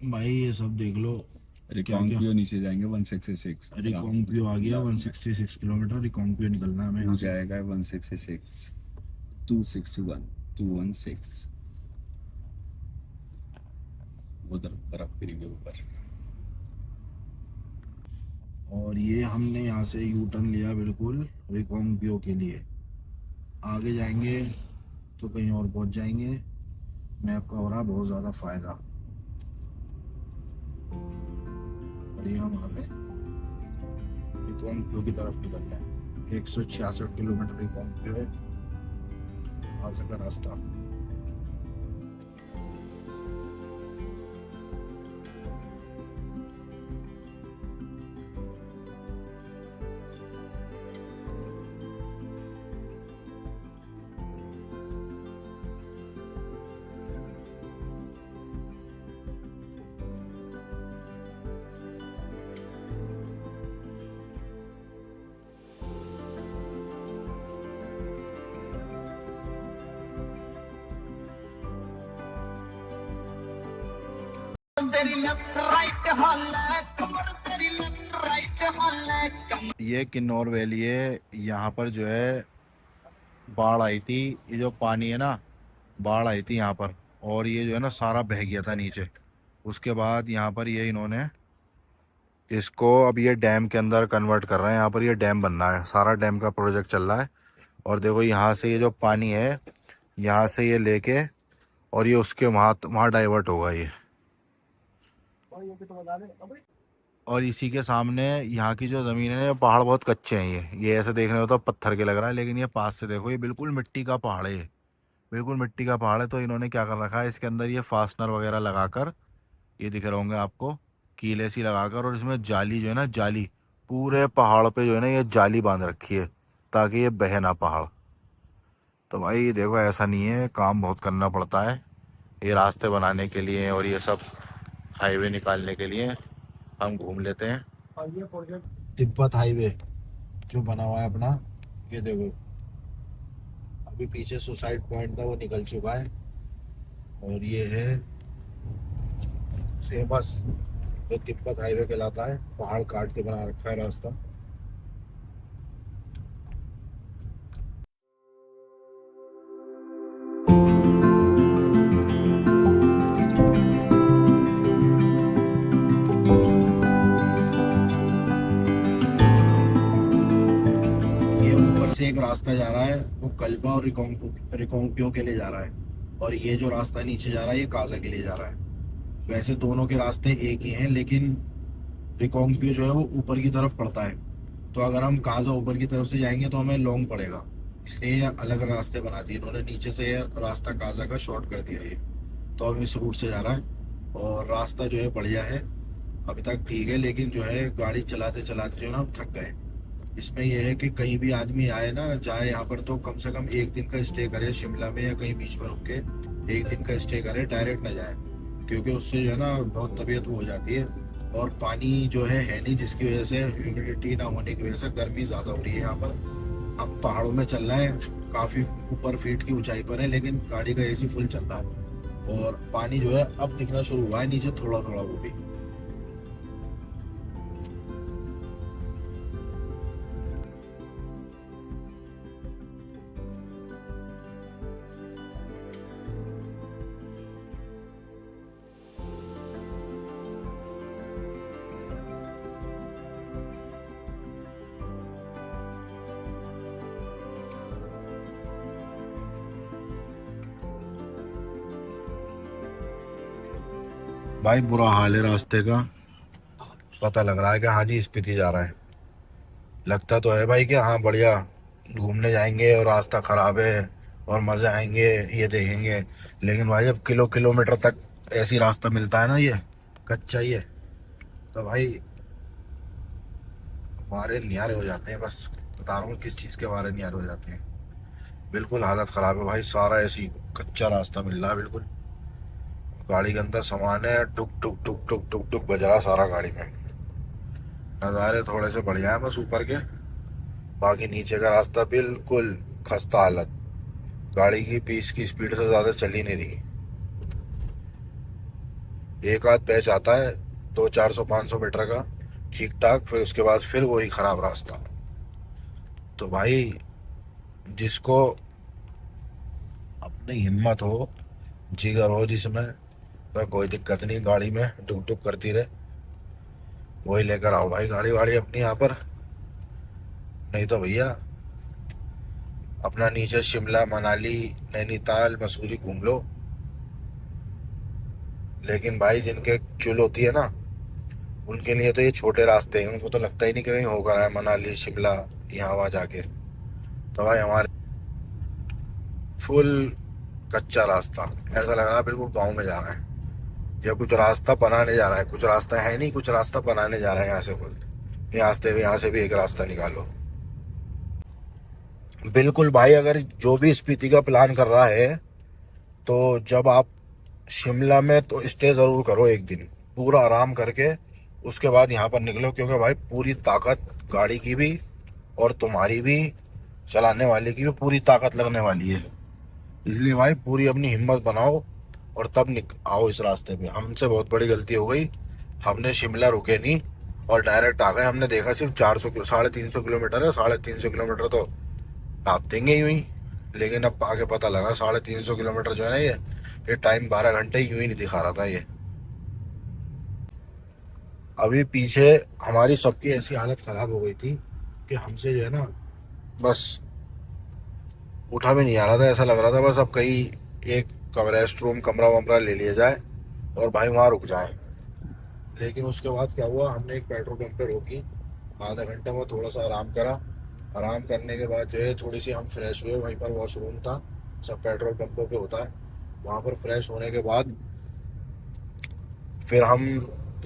A: भाई ये सब देख लो।
B: रिकॉन्ग्वियो नीचे जाएंगे 166।
A: रिकॉन्ग्वियो आ गया, 166 किलोमीटर रिकॉन्ग्वियो निकलना है हमें यहाँ से।
B: जाएगा 166, 261, 216। उधर बर्फ गिरी है ऊपर।
A: और ये हमने यहाँ से यू टर्न लिया बिल्कुल रिकॉन्ग्वियो के लिए। आगे जाएंगे तो कहीं और पहुँच जाएंगे। मैप का हो रहा बहुत ज़्यादा फ़ायदा। और ये हम आ गए रिकॉन्ग्वियो की तरफ निकल रहे हैं। 166 किलोमीटर रिकॉन्ग्वियो है आगे का रास्ता। ये किन्नौर वैली है। यहाँ पर जो है बाढ़ आई थी। ये जो पानी है ना, बाढ़ आई थी यहाँ पर, और ये जो है ना सारा बह गया था नीचे। उसके बाद यहाँ पर ये इन्होंने इसको अब ये डैम के अंदर कन्वर्ट कर रहे हैं। यहाँ पर ये डैम बन रहा है, सारा डैम का प्रोजेक्ट चल रहा है। और देखो यहाँ से ये जो पानी है, यहाँ से ये लेके और ये उसके वहाँ डाइवर्ट होगा ये। और इसी के सामने यहाँ की जो ज़मीन है, ये पहाड़ बहुत कच्चे हैं। ये ऐसे देखने में तो पत्थर के लग रहा है, लेकिन ये पास से देखो ये बिल्कुल मिट्टी का पहाड़ है। ये बिल्कुल मिट्टी का पहाड़ है। तो इन्होंने क्या कर रखा है, इसके अंदर ये फास्टनर वगैरह लगाकर, ये दिख रहे होंगे आपको, कीले सी लगाकर, और इसमें जाली जो है ना, जाली पूरे पहाड़ पे जो है ना, ये जाली बांध रखी है ताकि ये बहे ना पहाड़। तो भाई देखो ऐसा नहीं है, काम बहुत करना पड़ता है ये रास्ते बनाने के लिए और ये सब हाईवे निकालने के लिए। हम घूम लेते हैं। ये प्रोजेक्ट तिब्बत हाईवे जो बना हुआ है अपना, ये देखो अभी पीछे सुसाइड पॉइंट था वो निकल चुका है। और ये है फेमस जो तिब्बत हाईवे कहलाता है, पहाड़ काट के बना रखा है रास्ता। से एक रास्ता जा रहा है वो कल्पा और रिकोंगपियो के लिए जा रहा है, और ये जो रास्ता नीचे जा रहा है ये काजा के लिए जा रहा है। वैसे दोनों के रास्ते एक ही हैं, लेकिन रिकोंगपियो जो है वो ऊपर की तरफ पड़ता है। तो अगर हम काजा ऊपर की तरफ से जाएंगे तो हमें लॉन्ग पड़ेगा, इसलिए ये अलग रास्ते बना दिए इन्होंने। नीचे से ये रास्ता काजा का शॉर्ट कर दिया ये, तो हम इस रूट से जा रहा है। और रास्ता जो है बढ़िया है, अभी तक ठीक है, लेकिन जो है गाड़ी चलाते चलाते जो है ना हम थक गए। इसमें यह है कि कहीं भी आदमी आए ना जाए यहाँ पर, तो कम से कम एक दिन का स्टे करे शिमला में या कहीं बीच में रुक के एक दिन का स्टे करे, डायरेक्ट ना जाए, क्योंकि उससे जो है ना बहुत तबीयत हो जाती है। और पानी जो है नहीं, जिसकी वजह से ह्यूमिडिटी ना होने की वजह से गर्मी ज़्यादा हो रही है यहाँ पर। हम पहाड़ों में चल रहे हैं, काफ़ी ऊपर फीट की ऊंचाई पर है, लेकिन गाड़ी का एसी फुल चल रहा है और पानी जो है अब दिखना शुरू हुआ है नीचे थोड़ा थोड़ा, वो भी। भाई बुरा हाल है रास्ते का, पता लग रहा है कि हाजी स्पीति जा रहा है। लगता तो है भाई कि हाँ बढ़िया घूमने जाएंगे और रास्ता खराब है और मजे आएंगे ये देखेंगे, लेकिन भाई जब किलोमीटर तक ऐसी रास्ता मिलता है ना, ये कच्चा ही है, तो भाई वारे नियारे हो जाते हैं। बस बता रहा हूँ किस चीज़ के वारे नियारे हो जाते हैं। बिल्कुल हालत खराब है भाई, सारा ऐसी कच्चा रास्ता मिल रहा है बिल्कुल। गाड़ी के अंदर सामान है, टुक टुक टुक टुक टुक टुक बज रहा सारा गाड़ी में। नज़ारे थोड़े से बढ़िया है बस ऊपर के, बाकी नीचे का रास्ता बिल्कुल खस्ता हालत। गाड़ी की 20 की स्पीड से ज़्यादा चल ही नहीं रही। एक आध पैच आता है 200-400-500 मीटर का ठीक ठाक, फिर उसके बाद फिर वही खराब रास्ता। तो भाई जिसको अपनी हिम्मत हो, जिगर हो जिसमें, तो कोई दिक्कत नहीं, गाड़ी में टुक टुक करती रहे, वही लेकर आओ भाई गाड़ी वाड़ी अपनी यहाँ पर। नहीं तो भैया अपना नीचे शिमला मनाली नैनीताल मसूरी घूम लो। लेकिन भाई जिनके चुल होती है ना, उनके लिए तो ये छोटे रास्ते हैं, उनको तो लगता ही नहीं कि कहीं होकर है मनाली शिमला यहाँ वहाँ जाके। तो भाई हमारे फुल कच्चा रास्ता, ऐसा लग रहा है बिल्कुल गाँव में जा रहा है, या कुछ रास्ता बनाने जा रहा है। कुछ रास्ता है नहीं, कुछ रास्ता बनाने जा रहा है यहाँ से फुल। यहाँ से भी एक रास्ता निकालो। बिल्कुल भाई, अगर जो भी स्पीति का प्लान कर रहा है, तो जब आप शिमला में तो स्टे ज़रूर करो एक दिन, पूरा आराम करके उसके बाद यहाँ पर निकलो, क्योंकि भाई पूरी ताकत गाड़ी की भी और तुम्हारी भी, चलाने वाले की भी पूरी ताकत लगने वाली है। इसलिए भाई पूरी अपनी हिम्मत बनाओ और तब आओ इस रास्ते पे। हमसे बहुत बड़ी गलती हो गई, हमने शिमला रुके नहीं और डायरेक्ट आ गए। हमने देखा सिर्फ 350 किलोमीटर है, 350 किलोमीटर तो नाप देंगे यूं ही, लेकिन अब आगे पता लगा 350 किलोमीटर जो है ना, ये टाइम 12 घंटे यूं ही नहीं दिखा रहा था ये। अभी पीछे हमारी सबकी ऐसी हालत खराब हो गई थी कि हमसे जो है ना बस उठा भी नहीं आ रहा था, ऐसा लग रहा था बस अब कहीं एक रेस्ट रूम कमरा वमरा ले लिया जाए और भाई वहाँ रुक जाए। लेकिन उसके बाद क्या हुआ, हमने एक पेट्रोल पंप पे रोकी, आधा घंटा में थोड़ा सा आराम करा। आराम करने के बाद जो है थोड़ी सी हम फ्रेश हुए, वहीं पर वॉशरूम था, सब पेट्रोल पंपों पे होता है। वहाँ पर फ्रेश होने के बाद फिर हम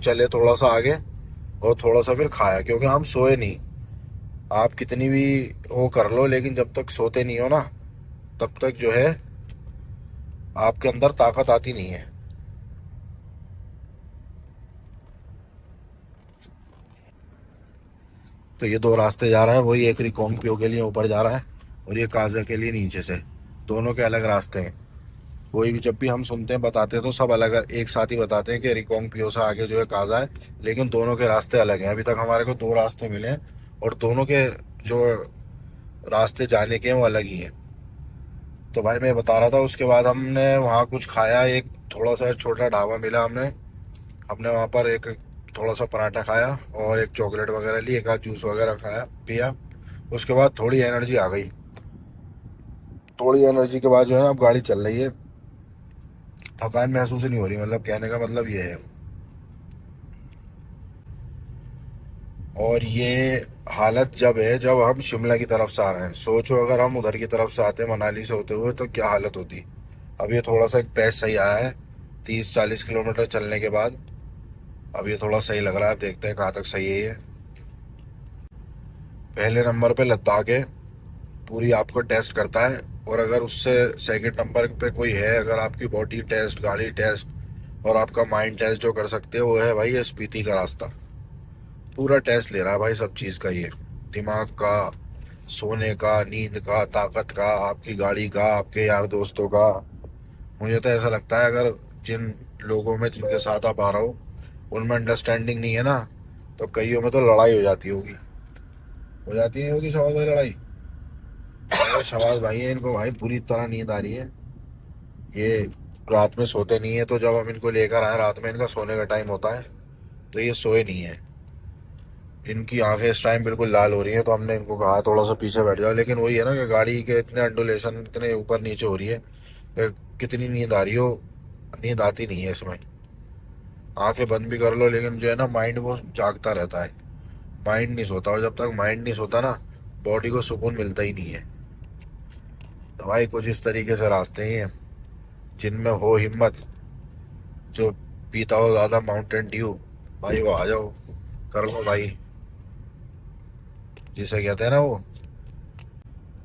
A: चले थोड़ा सा आगे और थोड़ा सा फिर खाया, क्योंकि हम सोए नहीं। आप कितनी भी वो कर लो, लेकिन जब तक सोते नहीं हो ना, तब तक जो है आपके अंदर ताकत आती नहीं है। तो ये दो रास्ते जा रहा है, वही एक रिकोंगपियो के लिए ऊपर जा रहा है और ये काजा के लिए नीचे से, दोनों के अलग रास्ते हैं। कोई भी जब भी हम सुनते हैं बताते हैं तो सब अलग एक साथ ही बताते हैं कि रिकोंगपियो से आगे जो है काजा है, लेकिन दोनों के रास्ते अलग हैं। अभी तक हमारे को दो रास्ते मिले हैं और दोनों के जो रास्ते जाने के हैं वो अलग ही हैं। तो भाई मैं बता रहा था, उसके बाद हमने वहाँ कुछ खाया, एक थोड़ा सा छोटा ढाबा मिला, हमने हमने वहाँ पर एक थोड़ा सा पराठा खाया और एक चॉकलेट वगैरह ली, एक आध जूस वगैरह खाया पिया। उसके बाद थोड़ी एनर्जी आ गई। थोड़ी एनर्जी के बाद जो है ना अब गाड़ी चल रही है, थकान महसूस ही नहीं हो रही, मतलब कहने का मतलब ये है। और ये हालत जब है जब हम शिमला की तरफ से आ रहे हैं, सोचो अगर हम उधर की तरफ से आते मनाली से होते हुए तो क्या हालत होती। अब ये थोड़ा सा एक पैच सही आया है 30-40 किलोमीटर चलने के बाद, अब ये थोड़ा सही लग रहा है। अब देखते हैं कहाँ तक सही है ये। पहले नंबर पे लद्दाख है, पूरी आपको टेस्ट करता है, और अगर उससे सेकंड नंबर पे कोई है, अगर आपकी बॉडी टेस्ट गाड़ी टेस्ट और आपका माइंड टेस्ट जो कर सकते हो वो है भाई ये स्पीति का रास्ता। पूरा टेस्ट ले रहा है भाई सब चीज़ का, ये दिमाग का, सोने का, नींद का, ताकत का, आपकी गाड़ी का, आपके यार दोस्तों का। मुझे तो ऐसा लगता है अगर जिन लोगों में जिनके साथ आप आ रहा हो उनमें अंडरस्टैंडिंग नहीं है ना, तो कईयों में तो लड़ाई हो जाती होगी। हो जाती नहीं होगी शवाज भाई लड़ाई? अरे शवाज भाई है, इनको भाई पूरी तरह नींद आ रही है। ये रात में सोते नहीं है, तो जब हम इनको लेकर आए रात में इनका सोने का टाइम होता है तो ये सोए नहीं है। इनकी आंखें इस टाइम बिल्कुल लाल हो रही हैं, तो हमने इनको कहा थोड़ा सा पीछे बैठ जाओ, लेकिन वही है ना कि गाड़ी के इतने अंडुलेशन इतने ऊपर नीचे हो रही है कि कितनी नींद आ रही हो, नींद आती नहीं है इसमें। आंखें बंद भी कर लो लेकिन जो है ना माइंड वो जागता रहता है, माइंड नहीं सोता, और जब तक माइंड नहीं सोता ना बॉडी को सुकून मिलता ही नहीं है। तो भाई कुछ इस तरीके से रास्ते ही हैं जिनमें हो हिम्मत, जो पीता हो ज़्यादा माउंटेन ड्यू, भाई वो आ जाओ, कर लो भाई, जिसे कहते हैं ना वो,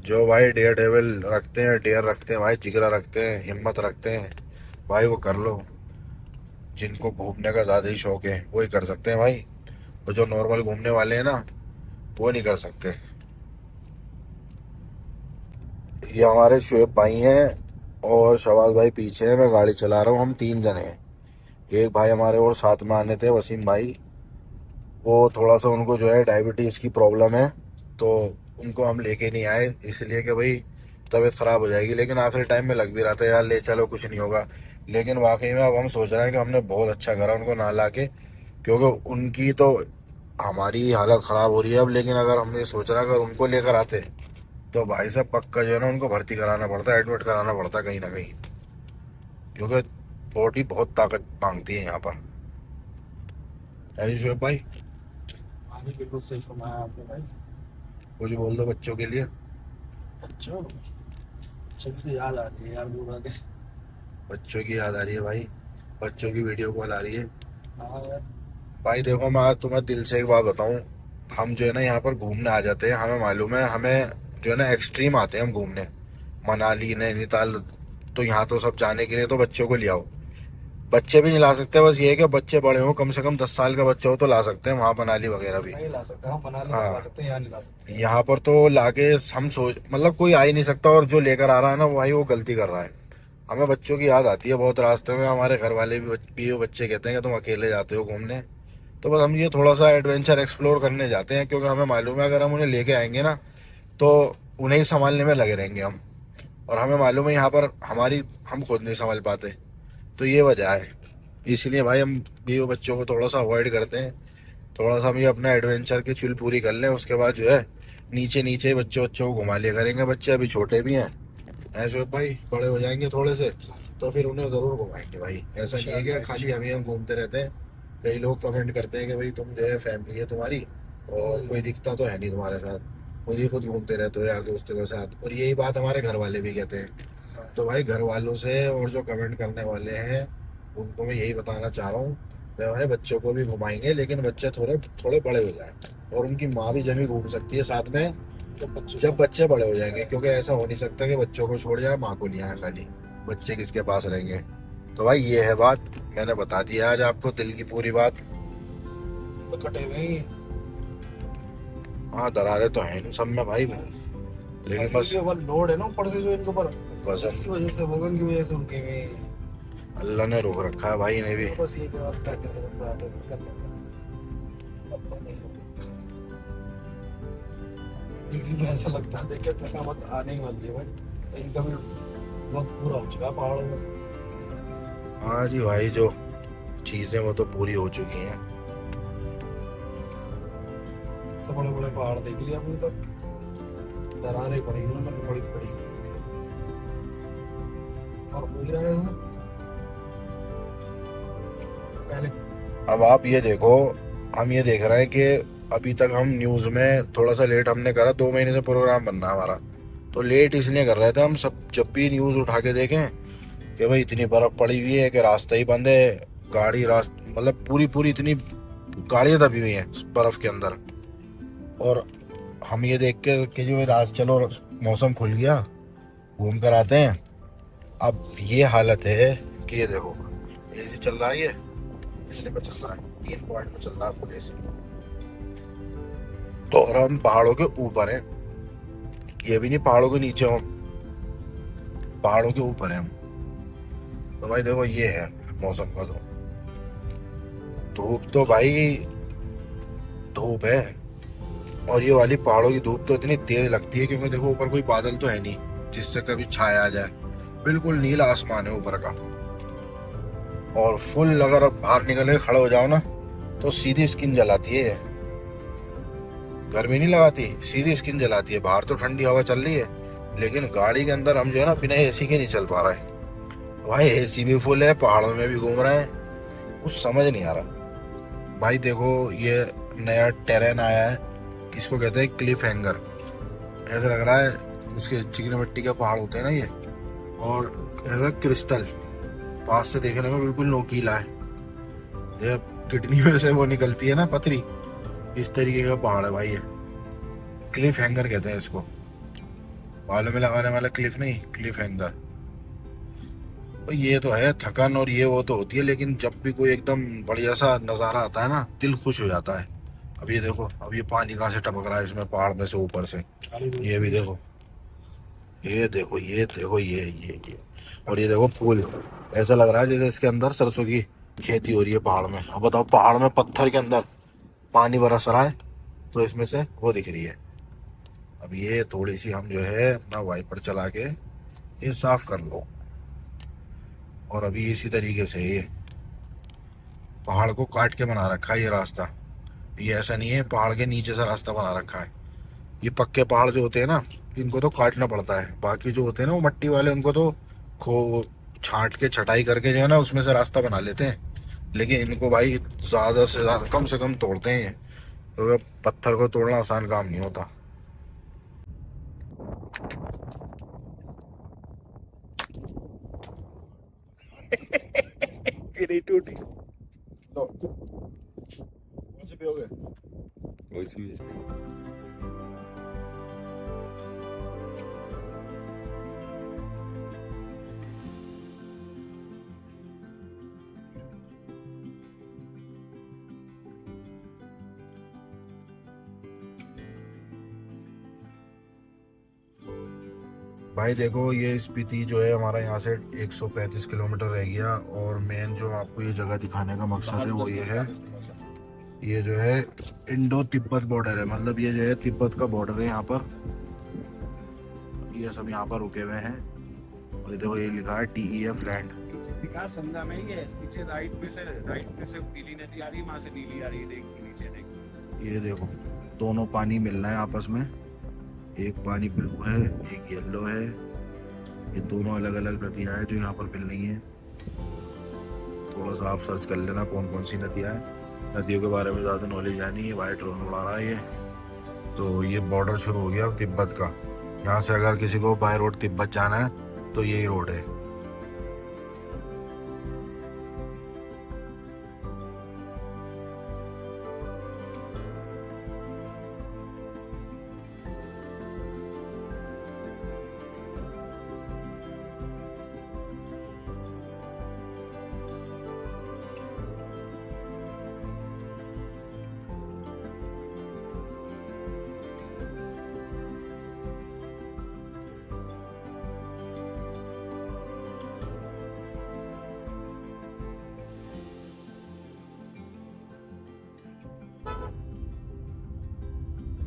A: जो भाई डेयर डेविल रखते हैं, डेयर रखते हैं भाई, जिगरा रखते हैं, हिम्मत रखते हैं, भाई वो कर लो। जिनको घूमने का ज़्यादा ही शौक है वही कर सकते हैं भाई, और जो नॉर्मल घूमने वाले हैं ना वो नहीं कर सकते। ये हमारे शुएब भाई हैं और शवाज भाई पीछे है, मैं गाड़ी चला रहा हूँ, हम 3 जने हैं। एक भाई हमारे और साथ में आने थे, वसीम भाई, वो थोड़ा सा उनको जो है डायबिटीज़ की प्रॉब्लम है, तो उनको हम लेके नहीं आए इसलिए कि भाई तबीयत ख़राब हो जाएगी, लेकिन आखिरी टाइम में लग भी रहा था यार ले चलो कुछ नहीं होगा। लेकिन वाकई में अब हम सोच रहे हैं कि हमने बहुत अच्छा करा उनको ना ला के, क्योंकि उनकी तो हमारी हालत ख़राब हो रही है अब, लेकिन अगर हमने सोच रहा अगर उनको लेकर आते तो भाई साहब पक्का जो है ना उनको भर्ती कराना पड़ता, एडमिट कराना पड़ता कहीं ना कहीं, क्योंकि बॉडी बहुत ताकत मांगती है यहाँ पर। है जी शुएब भाई?
C: हाँ जी, बिल्कुल सही फरमाया आपने भाई।
A: कुछ बोल दो बच्चों के लिए।
C: बच्चों बच्चों की तो याद आ रही है यार दूर आके।
A: बच्चों की याद आ रही है भाई, बच्चों की वीडियो कॉल आ रही है।
C: हाँ यार।
A: भाई देखो मैं आज तुम्हें दिल से एक बात बताऊं, हम जो है ना यहाँ पर घूमने आ जाते हैं, हमें मालूम है, हमें जो है ना एक्सट्रीम आते हैं हम घूमने, मनाली नैनीताल, तो यहाँ तो सब जाने के लिए तो बच्चों को ले आओ। बच्चे भी नहीं ला सकते, बस ये है कि बच्चे बड़े हों, कम से कम 10 साल का बच्चा हो तो ला सकते हैं वहाँ मनाली वगैरह भी।
C: नहीं ला सकते, हम मनाली में ला
A: हाँ,
C: सकते हैं, यहाँ नहीं ला सकते।
A: यहाँ पर तो लाके हम सोच मतलब कोई आ ही नहीं सकता, और जो लेकर आ रहा है ना वो भाई वो गलती कर रहा है। हमें बच्चों की याद आती है बहुत रास्ते में, हमारे घर वाले भी बच्चे कहते हैं कि तुम अकेले जाते हो घूमने, तो बस हम ये थोड़ा सा एडवेंचर एक्सप्लोर करने जाते हैं, क्योंकि हमें मालूम है अगर हम उन्हें लेके आएंगे ना तो उन्हें ही संभालने में लगे रहेंगे हम, और हमें मालूम है यहाँ पर हम खुद नहीं संभाल पाते, तो ये वजह है। इसीलिए भाई हम भी वो बच्चों को थोड़ा सा अवॉइड करते हैं, थोड़ा सा हम ये अपना एडवेंचर की चुल पूरी कर लें, उसके बाद जो है नीचे नीचे बच्चों को घुमा लिया करेंगे। बच्चे अभी छोटे भी हैं, ऐसे भाई बड़े हो जाएंगे थोड़े से तो फिर उन्हें ज़रूर घुमाएंगे भाई। ऐसा नहीं है कि खाली हम घूमते रहते हैं। कई लोग कमेंट करते हैं कि भाई तुम जो है फैमिली है तुम्हारी और कोई दिखता तो है नहीं तुम्हारे साथ, खुद ही खुद घूमते रहते हो यार दोस्तों के साथ, और यही बात हमारे घर वाले भी कहते हैं। तो भाई घर वालों से और जो कमेंट करने वाले हैं उनको मैं यही बताना चाह रहा हूँ, भाई बच्चों को भी घुमाएंगे लेकिन बच्चे थोड़े थोड़े बड़े हो जाए, और उनकी माँ भी जब ही घूम सकती है साथ में जब बच्चे बड़े हो जाएंगे, क्योंकि ऐसा हो नहीं सकता कि बच्चों को छोड़ जाए माँ को लिया है खाली, बच्चे किसके पास रहेंगे। तो भाई ये है बात, मैंने बता दिया आज आपको दिल की पूरी बात।
C: तो कटे हुए हैं ये।
A: हाँ दरारे तो हैं इन सब में भाई, लेकिन
C: ऐसे
A: बस
C: जो वो लोड है ना ऊपर से जो इनके ऊपर,
A: वजन,
C: इसकी वजह से, वजन की वजह से रुके हुए हैं।
A: अल्लाह ने रोक रखा है भाई इन्हें भी।
C: बस ये कि और ट्रैक करने का ज़्यादा करने का अपना नहीं रोक रखा है। लेकिन ऐसा लगता है देखे तो क़यामत आने ही वाली है भाई, तो इनका भी वक्त पूरा हो चुका है पहाड़ों में।
A: हाँ जी भाई, जो चीज़ें वो तो पूरी हो चुकी हैं।
C: तो बड़े बड़े पहाड़ देख लिया अभी तक, दरारें पड़ी हुई हैं बड़ी बड़ी, और पूछ रहा है पहले।
A: अब आप ये देखो, हम ये देख रहे हैं कि अभी तक हम न्यूज़ में थोड़ा सा लेट हमने करा, 2 महीने से प्रोग्राम बनना हमारा, तो लेट इसलिए कर रहे थे हम सब, जब भी न्यूज़ उठा के देखें कि भाई इतनी बर्फ़ पड़ी हुई है कि रास्ता ही बंद है, गाड़ी रास्ता मतलब पूरी इतनी गाड़ियाँ दबी हुई हैं बर्फ़ के अंदर, और हम ये देख के कि जो रास्ता चलो मौसम खुल गया घूम कर आते हैं। अब ये हालत है कि ये देखो एसी चल रहा है, ये कितने पे चल रहा है? 3 पॉइंट पे चल रहा है फुल एसी। तो और हम पहाड़ों के ऊपर है, ये भी नहीं पहाड़ों के नीचे हो, पहाड़ों के ऊपर है हम। तो भाई देखो ये है मौसम का। तो धूप तो भाई धूप है, और ये वाली पहाड़ों की धूप तो इतनी तेज लगती है क्योंकि देखो ऊपर कोई बादल तो है नहीं जिससे कभी छाया आ जाए, बिल्कुल नीला आसमान है ऊपर का। और फुल अगर आप बाहर निकल के खड़े हो जाओ ना तो सीधी स्किन जलाती है ये। गर्मी नहीं लगाती, सीधी स्किन जलाती है। बाहर तो ठंडी हवा चल रही है, लेकिन गाड़ी के अंदर हम जो है ना बिना एसी के नहीं चल पा रहे। भाई एसी भी फुल है, पहाड़ों में भी घूम रहे हैं, कुछ समझ नहीं आ रहा। भाई देखो ये नया टेरेन आया है, इसको कहते हैं क्लिफ हैंगर। ऐसा लग रहा है उसके चिकनी मिट्टी के पहाड़ होते हैं ना ये, और ऐसा क्रिस्टल पास से देखने में बिल्कुल नोकीला है। ये किडनी में से वो निकलती है ना पतरी, इस तरीके का पहाड़ है भाई ये। क्लिफ हैंगर कहते हैं इसको, बालों में लगाने वाला क्लिफ नहीं, क्लिफ हैंगर। तो ये तो है थकान और ये वो तो होती है, लेकिन जब भी कोई एकदम बढ़िया सा नज़ारा आता है ना दिल खुश हो जाता है। अब ये देखो, अब ये पानी कहाँ से टपक रहा है इसमें पहाड़ में से ऊपर से, ये भी देखो, ये देखो, ये देखो, ये और ये देखो पुल। ऐसा लग रहा है जैसे इसके अंदर सरसों की खेती हो रही है पहाड़ में। अब बताओ पहाड़ में पत्थर के अंदर पानी बरस रहा है तो इसमें से वो दिख रही है। अब ये थोड़ी सी हम जो है अपना वाइपर चला के ये साफ कर लो। और अभी इसी तरीके से ये पहाड़ को काट के बना रखा है ये रास्ता। ये ऐसा नहीं है पहाड़ के नीचे से रास्ता बना रखा है। ये पक्के पहाड़ जो होते हैं ना इनको तो काटना पड़ता है, बाकी जो होते हैं ना वो मट्टी वाले उनको तो खो छांट के छटाई करके जो है ना उसमें से रास्ता बना लेते हैं। लेकिन इनको भाई ज़्यादा से ज़्यादा कम से कम तोड़ते हैं ये, क्योंकि पत्थर को तोड़ना आसान काम नहीं होता।
B: गिरी टूटी।
A: लो कौन से पियोगे?
B: वैसे
A: भाई देखो ये स्पीति जो है हमारा यहाँ से 135 किलोमीटर रह गया, और मेन जो आपको ये जगह दिखाने का मकसद है वो ये है, ये जो है इंडो तिब्बत बॉर्डर है। मतलब ये जो है तिब्बत का बॉर्डर है यहाँ पर। ये सब यहाँ पर रुके हुए हैं, और ये देखो ये लिखा है TEF लैंड।
B: विकास संध्या में ही है, पीछे राइट में से पीली नदी आ रही है, वहां से नीली आ रही है, देख नीचे देख।
A: ये देखो दोनों पानी मिल रहे हैं आपस में, एक पानी ब्लू है एक येलो है। ये दोनों अलग अलग नदियाँ हैं जो यहाँ पर मिल रही हैं। थोड़ा सा आप सर्च कर लेना कौन कौन सी नदियाँ हैं। नदियों के बारे में ज़्यादा नॉलेज है नहीं, वाइट ड्रोन उड़ा रहा है ये। तो ये बॉर्डर शुरू हो गया तिब्बत का। यहाँ से अगर किसी को बाय रोड तिब्बत जाना है तो यही रोड है।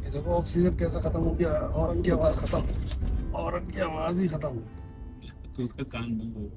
C: ये देखो ऑक्सीजन कैसा खत्म हो गया, हॉर्न की आवाज खत्म, हॉर्न की आवाज ही खत्म।
B: कान बंद हो।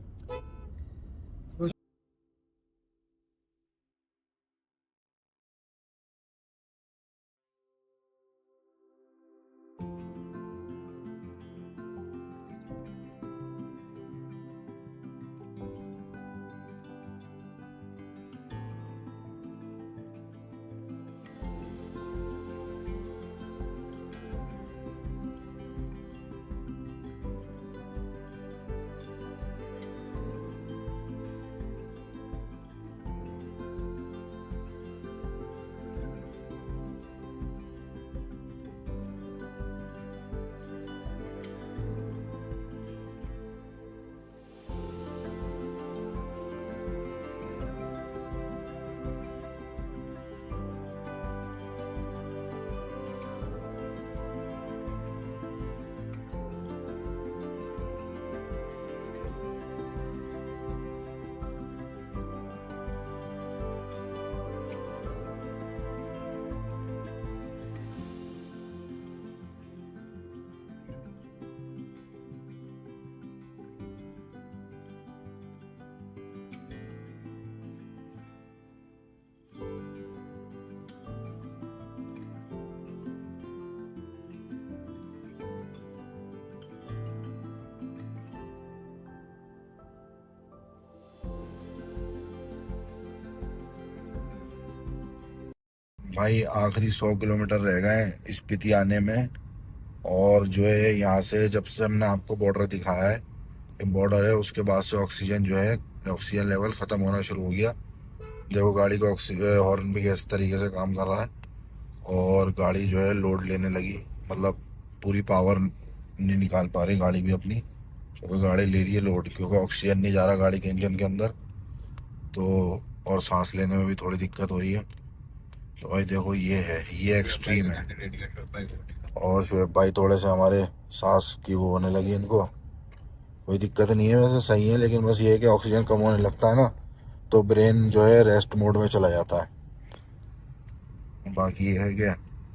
A: भाई आखिरी 100 किलोमीटर रह गए स्पीति आने में। और जो है यहाँ से जब से हमने आपको बॉर्डर दिखाया है, ये बॉर्डर है, उसके बाद से ऑक्सीजन जो है, ऑक्सीजन लेवल ख़त्म होना शुरू हो गया। देखो गाड़ी का ऑक्सीजन हॉर्न भी किस तरीके से काम कर रहा है। और गाड़ी जो है लोड लेने लगी, मतलब पूरी पावर नहीं निकाल पा रही गाड़ी भी अपनी, क्योंकि गाड़ी ले रही है लोड, क्योंकि ऑक्सीजन नहीं जा रहा गाड़ी के इंजन के अंदर। तो और सांस लेने में भी थोड़ी दिक्कत हो रही है। तो भाई देखो ये है, ये एक्सट्रीम है। और शुएब भाई थोड़े से हमारे सांस की वो होने लगी इनको। कोई दिक्कत नहीं है वैसे, सही है, लेकिन बस ये है कि ऑक्सीजन कम होने लगता है ना, तो ब्रेन जो है रेस्ट मोड में चला जाता है। बाकी ये है कि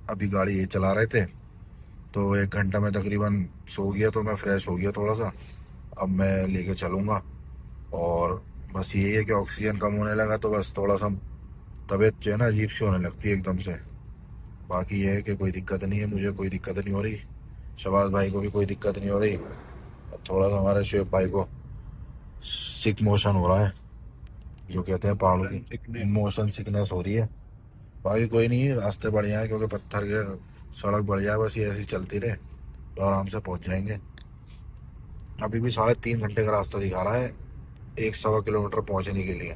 A: अभी गाड़ी ये चला रहे थे, तो 1 घंटा में तकरीबन सो गया, तो मैं फ्रेश हो गया थोड़ा सा। अब मैं लेके चलूँगा। और बस यही है कि ऑक्सीजन कम होने लगा तो बस थोड़ा सा तबीयत जो है ना अजीब सी होने लगती है एकदम से। बाकी ये है कि कोई दिक्कत नहीं है, मुझे कोई दिक्कत नहीं हो रही, शबाज भाई को भी कोई दिक्कत नहीं हो रही। अब थोड़ा सा हमारे शुएब भाई को सिक मोशन हो रहा है, जो कहते हैं पहाड़ों की मोशन सिकनेस हो रही है। बाकी कोई नहीं, रास्ते बढ़िया है, क्योंकि पत्थर के सड़क बढ़िया है, बस ये ऐसी चलती रहे तो आराम से पहुंच जाएंगे। अभी भी 3.5 घंटे का रास्ता दिखा रहा है 1 सवा किलोमीटर पहुंचने के लिए,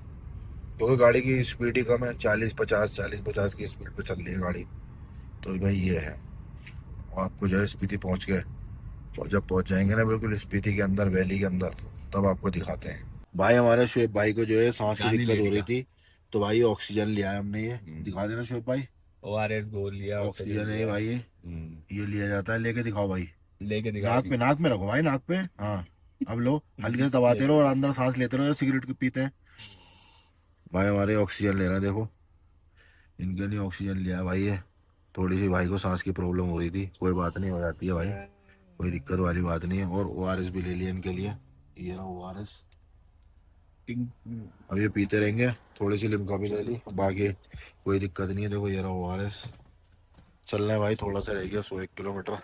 A: क्योंकि गाड़ी की स्पीड ही कम है, 40-50 की स्पीड पे चल रही है गाड़ी। तो भाई ये है। और आपको जो है स्पीति पहुंच गए, और जब पहुंच जाएंगे ना बिल्कुल स्पीति के अंदर, वैली के अंदर, तब आपको दिखाते हैं। भाई हमारे शुएब भाई को जो है सांस की दिक्कत हो रही थी, तो भाई ऑक्सीजन लिया है हमने, ये दिखा देना शुएब भाई।
B: ORS गोल लिया,
A: ऑक्सीजन है भाई, ये लिया जाता है, लेके दिखाओ भाई।
B: लेके दिखा।
A: नाक में रखो भाई, नाक पे, हाँ। अब लो, हल्के से दबाते रहो और अंदर सांस लेते रहो, जैसे सिगरेट पीते हैं। भाई हमारे ऑक्सीजन ले रहे हैं देखो, इनके लिए ऑक्सीजन लिया है भाई। ये थोड़ी सी भाई को सांस की प्रॉब्लम हो रही थी, कोई बात नहीं, हो जाती है भाई, कोई दिक्कत वाली बात नहीं है। और ORS भी ले लिया इनके लिए, ये रहा ORS। अब ये पीते रहेंगे, थोड़ी सी लिम्का भी ले ली, बाकी कोई दिक्कत नहीं है। देखो ये रहा ORS। चलना है भाई, थोड़ा सा रह गया, 101 किलोमीटर।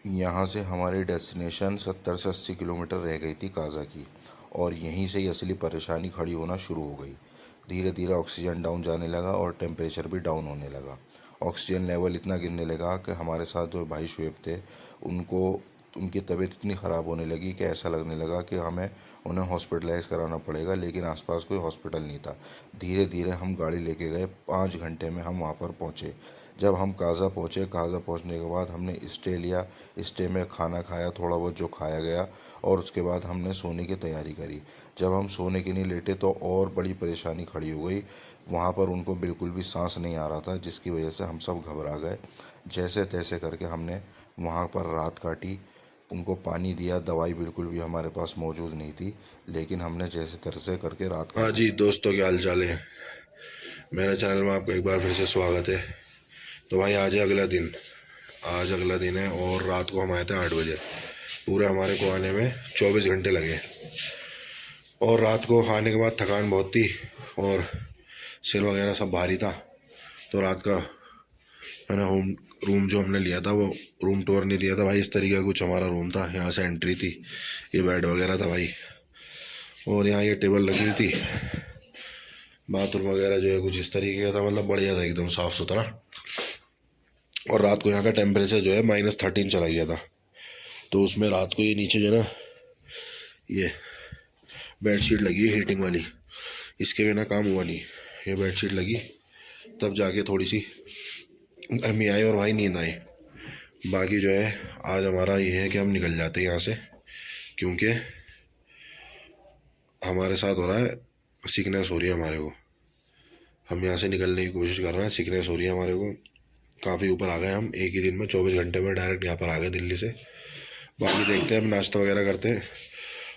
D: यहाँ से हमारी डेस्टिनेशन 70 से 80 किलोमीटर रह गई थी काज़ा की, और यहीं से ही असली परेशानी खड़ी होना शुरू हो गई। धीरे धीरे ऑक्सीजन डाउन जाने लगा और टेम्परेचर भी डाउन होने लगा। ऑक्सीजन लेवल इतना गिरने लगा कि हमारे साथ जो भाई शुएब थे उनको उनकी तबीयत इतनी ख़राब होने लगी कि ऐसा लगने लगा कि हमें उन्हें हॉस्पिटलाइज़ कराना पड़ेगा, लेकिन आसपास कोई हॉस्पिटल नहीं था। धीरे धीरे हम गाड़ी लेके गए, 5 घंटे में हम वहाँ पर पहुँचे। जब हम काज़ा पहुँचे, काज़ा पहुँचने के बाद हमने स्टे लिया, स्टे में खाना खाया, थोड़ा बहुत जो खाया गया, और उसके बाद हमने सोने की तैयारी करी। जब हम सोने के लिए लेटे तो और बड़ी परेशानी खड़ी हो गई। वहाँ पर उनको बिल्कुल भी सांस नहीं आ रहा था, जिसकी वजह से हम सब घबरा गए। जैसे तैसे करके हमने वहाँ पर रात काटी, उनको पानी दिया, दवाई बिल्कुल भी हमारे पास मौजूद नहीं थी, लेकिन हमने जैसे तैसे करके रात
E: हाँ जी दोस्तों, क्या हाल चाल है। मेरे चैनल में आपका एक बार फिर से स्वागत है। तो भाई आज है अगला दिन, आज अगला दिन है और रात को हम आए थे 8 बजे। पूरे हमारे को आने में 24 घंटे लगे और रात को आने के बाद थकान बहुत थी और सिर वगैरह सब भारी था। तो रात का मैंने रूम जो हमने लिया था वो रूम टूर नहीं दिया था भाई। इस तरीके का कुछ हमारा रूम था, यहाँ से एंट्री थी, ये बेड वगैरह था भाई, और यहाँ ये टेबल लगी हुई थी। बाथरूम वगैरह जो है कुछ इस तरीके का था, मतलब बढ़िया था, एकदम साफ़ सुथरा। और रात को यहाँ का टेम्परेचर जो है -13 चला गया था। तो उसमें रात को ये नीचे जो है ना, ये बेडशीट लगी है हीटिंग वाली, इसके बिना काम हुआ नहीं। ये बेडशीट लगी तब जाके थोड़ी सी गर्मी आई और भाई नींद आई। बाकी जो है आज हमारा ये है कि हम निकल जाते हैं यहाँ से, क्योंकि हमारे साथ हो रहा है, सिकनेस हो रही है हमारे को। हम यहाँ से निकलने की कोशिश कर रहे हैं, सिकनेस हो रही है हमारे को। काफ़ी ऊपर आ गए हम, एक ही दिन में 24 घंटे में डायरेक्ट यहाँ पर आ गए दिल्ली से। बाकी देखते हैं, हम नाश्ता वगैरह करते हैं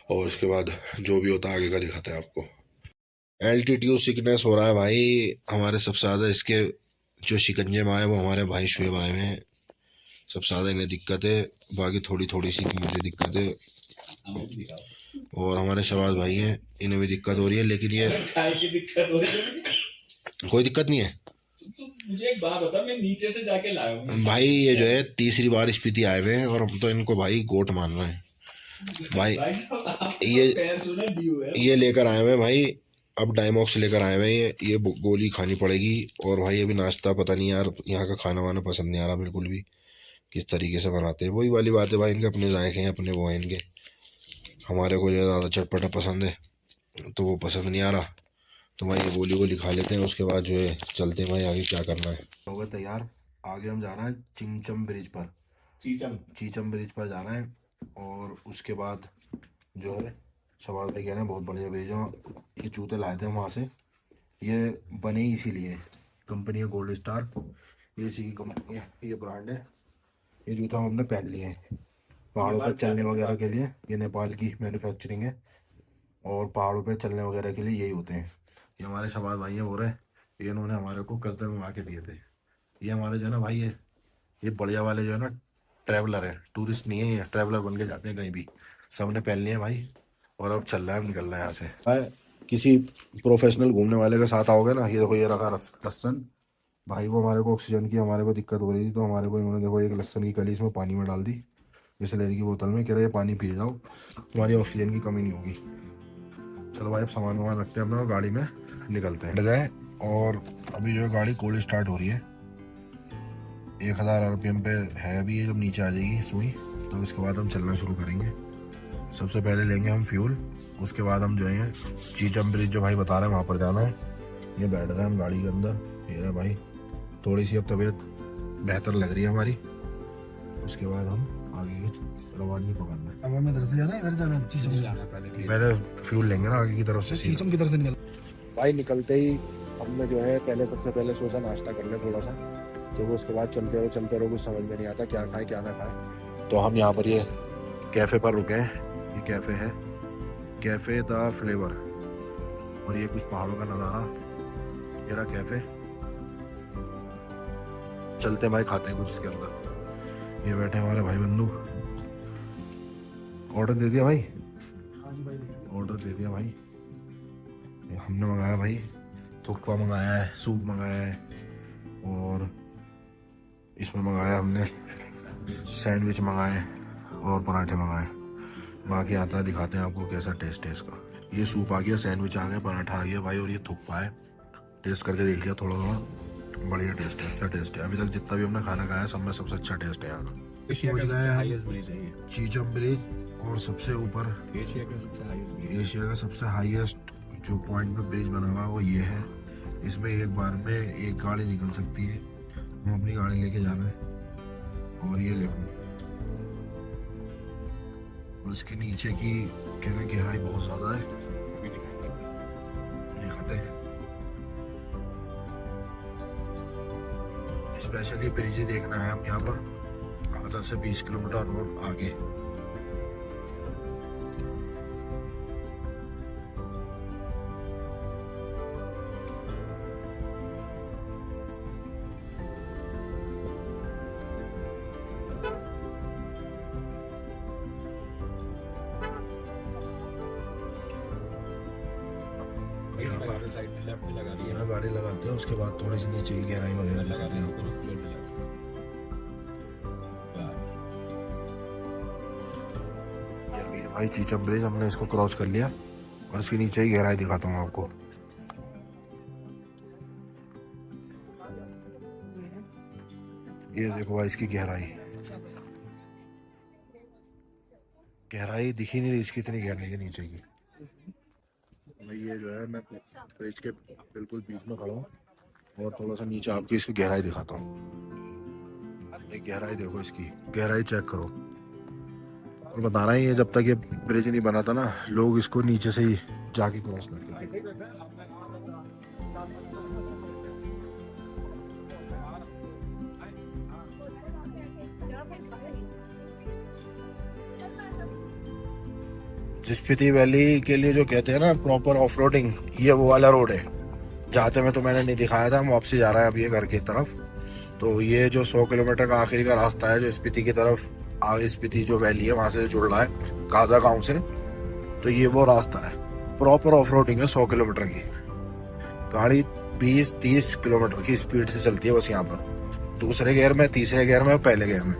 E: और उसके बाद जो भी होता है आगे का दिखाते हैं आपको। एल्टीट्यूड सिकनेस हो रहा है भाई हमारे। सबसे ज़्यादा इसके जो शिकंजे में आए वो हमारे भाई शुएब आए हैं, सबसे ज़्यादा इन्हें दिक्कत है। बाकी थोड़ी थोड़ी सी मुझे दिक्कत है, और हमारे शबाज भाई हैं, इन्हें भी दिक्कत हो रही है। लेकिन ये
F: दिक्कत हो रही है,
E: कोई दिक्कत नहीं है।
F: तो मुझे एक बात बता, मैं नीचे से जाके लाया हूँ
E: भाई ये जो है तीसरी बार स्पीति आए हुए हैं और हम तो इनको भाई गोट मान रहे हैं भाई। ये लेकर आए हुए हैं भाई, अब डायमॉक्स लेकर आए हुए हैं। ये गोली खानी पड़ेगी। और भाई अभी नाश्ता पता नहीं यार, यहाँ का खाना वाना पसंद नहीं आ रहा बिल्कुल भी, किस तरीके से बनाते हैं। वही वाली बात है भाई, इनके अपने जायके हैं, अपने वो हैं इनके। हमारे को जो है ज़्यादा चटपटा पसंद है, तो वो पसंद नहीं आ रहा। तो भाई ये गोली गोली खा लेते हैं, उसके बाद जो है चलते हैं भाई आगे क्या करना है। हो गए तैयार, आगे हम जा रहे हैं चिंचम ब्रिज पर, चीचम ब्रिज पर जा रहे हैं। और उसके बाद जो है शबाज भाई कह रहे हैं बहुत बढ़िया ब्रिज है। ये जूते लाए थे हम वहाँ से, ये बने ही इसीलिए, कंपनी है गोल्ड स्टार, ये इसी की कंपनी है, ये ब्रांड है। ये जूता हम अपने पहन लिए हैं पहाड़ों पर चलने वगैरह के लिए। ये नेपाल की मैन्युफैक्चरिंग है और पहाड़ों पे चलने वगैरह के लिए यही होते हैं। ये हमारे शबाज भाई हैं, बोल रहे ये इन्होंने हमारे को कसदे मंगा के दिए थे। ये हमारे जो है ना भाई, ये बढ़िया वाले जो है ना ट्रैवलर है, टूरिस्ट नहीं है, ये ट्रैवलर बन के जाते हैं कहीं भी। सबने पहन लिए भाई और अब चल रहा है, निकल रहा है यहाँ से। किसी प्रोफेशनल घूमने वाले के साथ आओगे ना, ये देखो ये रखा लहसन भाई, वो हमारे को ऑक्सीजन की हमारे को दिक्कत हो रही थी, तो हमारे को इन्होंने देखो एक लहसन की कली इसमें पानी में डाल दी, बिसलेरी की बोतल में, कह रहे पानी पी जाओ, तुम्हारी ऑक्सीजन की कमी नहीं होगी। चलो भाई अब सामान वामान रखते हैं अपना और गाड़ी में निकलते हैं जाए। और अभी जो है गाड़ी कोल्ड स्टार्ट हो रही है, 1000 RPM पे है अभी ये। जब नीचे आ जाएगी सुई तो इसके बाद हम चलना शुरू करेंगे। सबसे पहले लेंगे हम फ्यूल, उसके बाद हम जो है चीचम ब्रिज जो भाई बता रहे हैं वहाँ पर जाना है। ये बैठ गए हम गाड़ी के अंदर, ये रहा भाई। थोड़ी सी अब तबीयत बेहतर लग रही है हमारी। उसके बाद हम आगे की रवानगी पकड़ना है।
C: अब हमें इधर से जाना है, इधर जाना है, चीचम
F: जाना
E: पहले फ्यूल लेंगे ना आगे की तरफ से,
C: चीचम की तरफ से निकल।
A: भाई निकलते ही हमने जो है पहले सबसे पहले सोचा नाश्ता कर ले थोड़ा सा, तो वो उसके बाद चलते रहो कुछ समझ में नहीं आता क्या खाए क्या ना खाए। तो हम यहाँ पर ये कैफ़े पर रुके हैं। ये कैफ़े है, कैफ़े द फ्लेवर, और ये कुछ पहाड़ों का नज़ारा, ये रहा कैफ़े। चलते भाई खाते हैं कुछ इसके अंदर। ये बैठे हमारे भाई बंधु, ऑर्डर दे दिया भाई,
C: हाँ जी भाई,
A: ऑर्डर दे दिया भाई। हमने मंगाया भाई थुक्पा मंगाया है, सूप मंगाया है, और इसमें मंगाया हमने सैंडविच मंगाए और पराठे मंगाए। बाकी आता है दिखाते हैं आपको कैसा टेस्ट है इसका। ये सूप आ गया, सैंडविच आ गया, पराठा आ गया भाई, और ये थुक्पा है। टेस्ट करके देख लिया थोड़ा थोड़ा, बढ़िया टेस्ट है, अच्छा टेस्ट है। अभी तक जितना भी हमने खाना खाया सब में सबसे अच्छा टेस्ट है यहाँ का। पहुंच गए हम
B: हाईएस्ट ब्रिज है ये,
A: चीचम ब्रिज, और सबसे ऊपर
B: एशिया का सबसे हाईएस्ट ब्रिज।
A: एशिया का सबसे हाईएस्ट जो पॉइंट पे ब्रिज बना हुआ है वो ये है। इसमें एक बार में एक गाड़ी निकल सकती है। हम अपनी गाड़ी लेके जा रहे हैं और ये देखो, और इसके नीचे की कह रहे गहराई बहुत ज्यादा है, दिखाते हैं। स्पेशली ब्रिज ही देखना है हम यहाँ पर, काजा से 20 किलोमीटर और आगे। यहाँ पर
B: साइड में लेफ्ट में लगा
A: यहाँ गाड़ी लगाते हैं, उसके बाद थोड़ी सी नीचे की गहराई वगैरह दिखाते हैं। ये भाई चीचम ब्रिज, हमने इसको क्रॉस कर लिया और इसके नीचे ही गहराई दिखाता हूँ आपको। ये देखो भाई इसकी गहराई, गहराई दिख ही नहीं रही इसकी, इतनी गहराई है नीचे की। भाई ये जो है मैं ब्रिज के बिल्कुल बीच में खड़ा हूँ और थोड़ा सा नीचे आपकी इसकी गहराई दिखाता हूँ। एक गहराई देखो, इसकी गहराई चेक करो। और बता रहा है ये जब तक ये ब्रिज नहीं बना था ना, लोग इसको नीचे से ही जाके क्रॉस करते थे। स्पीति वैली के लिए जो कहते हैं ना प्रॉपर ऑफ रोडिंग, ये वो वाला रोड है। जाते में तो मैंने नहीं दिखाया था, हम वापसी जा रहे हैं अब ये घर की तरफ। तो ये जो 100 किलोमीटर का आखिरी का रास्ता है जो स्पीति की तरफ आगे, स्पीति जो वैली है वहां से जुड़ रहा है काजा गांव से, तो ये वो रास्ता है। प्रॉपर ऑफ रोडिंग है 100 किलोमीटर की। गाड़ी 20-30 किलोमीटर की स्पीड से चलती है बस यहाँ पर, दूसरे गियर में, तीसरे गियर में, पहले गियर में।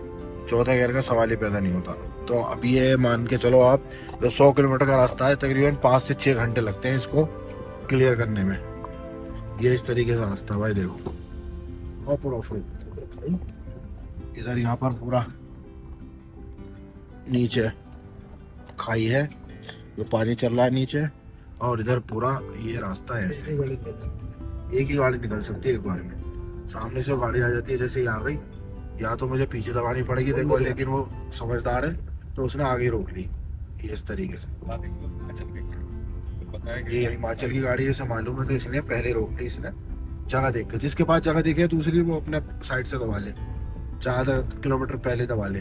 A: चौथे गियर का सवाल ही पैदा नहीं होता। तो अब ये मान के चलो आप, जो 100 किलोमीटर का रास्ता है तकरीबन 5 से 6 घंटे लगते हैं इसको क्लियर करने में। ये इस तरीके का रास्ता भाई देखो, प्रॉपर ऑफ रोड। इधर यहाँ पर पूरा नीचे खाई है, जो पानी चल रहा है नीचे, और इधर पूरा ये रास्ता है ऐसे। एक ही गाड़ी निकल सकती है एक बार में। सामने से गाड़ी आ जाती है, जैसे ये आ गई, या तो मुझे पीछे दबानी पड़ेगी देखो, लेकिन वो समझदार है तो उसने आगे रोक ली। ये इस तरीके से, ये हिमाचल की गाड़ी है, मालूम है, तो इसने पहले रोक ली। इसने जगह देख के, जिसके पास जगह देखे दूसरी, वो अपने साइड से दबा ले, 4 किलोमीटर पहले दबा ले,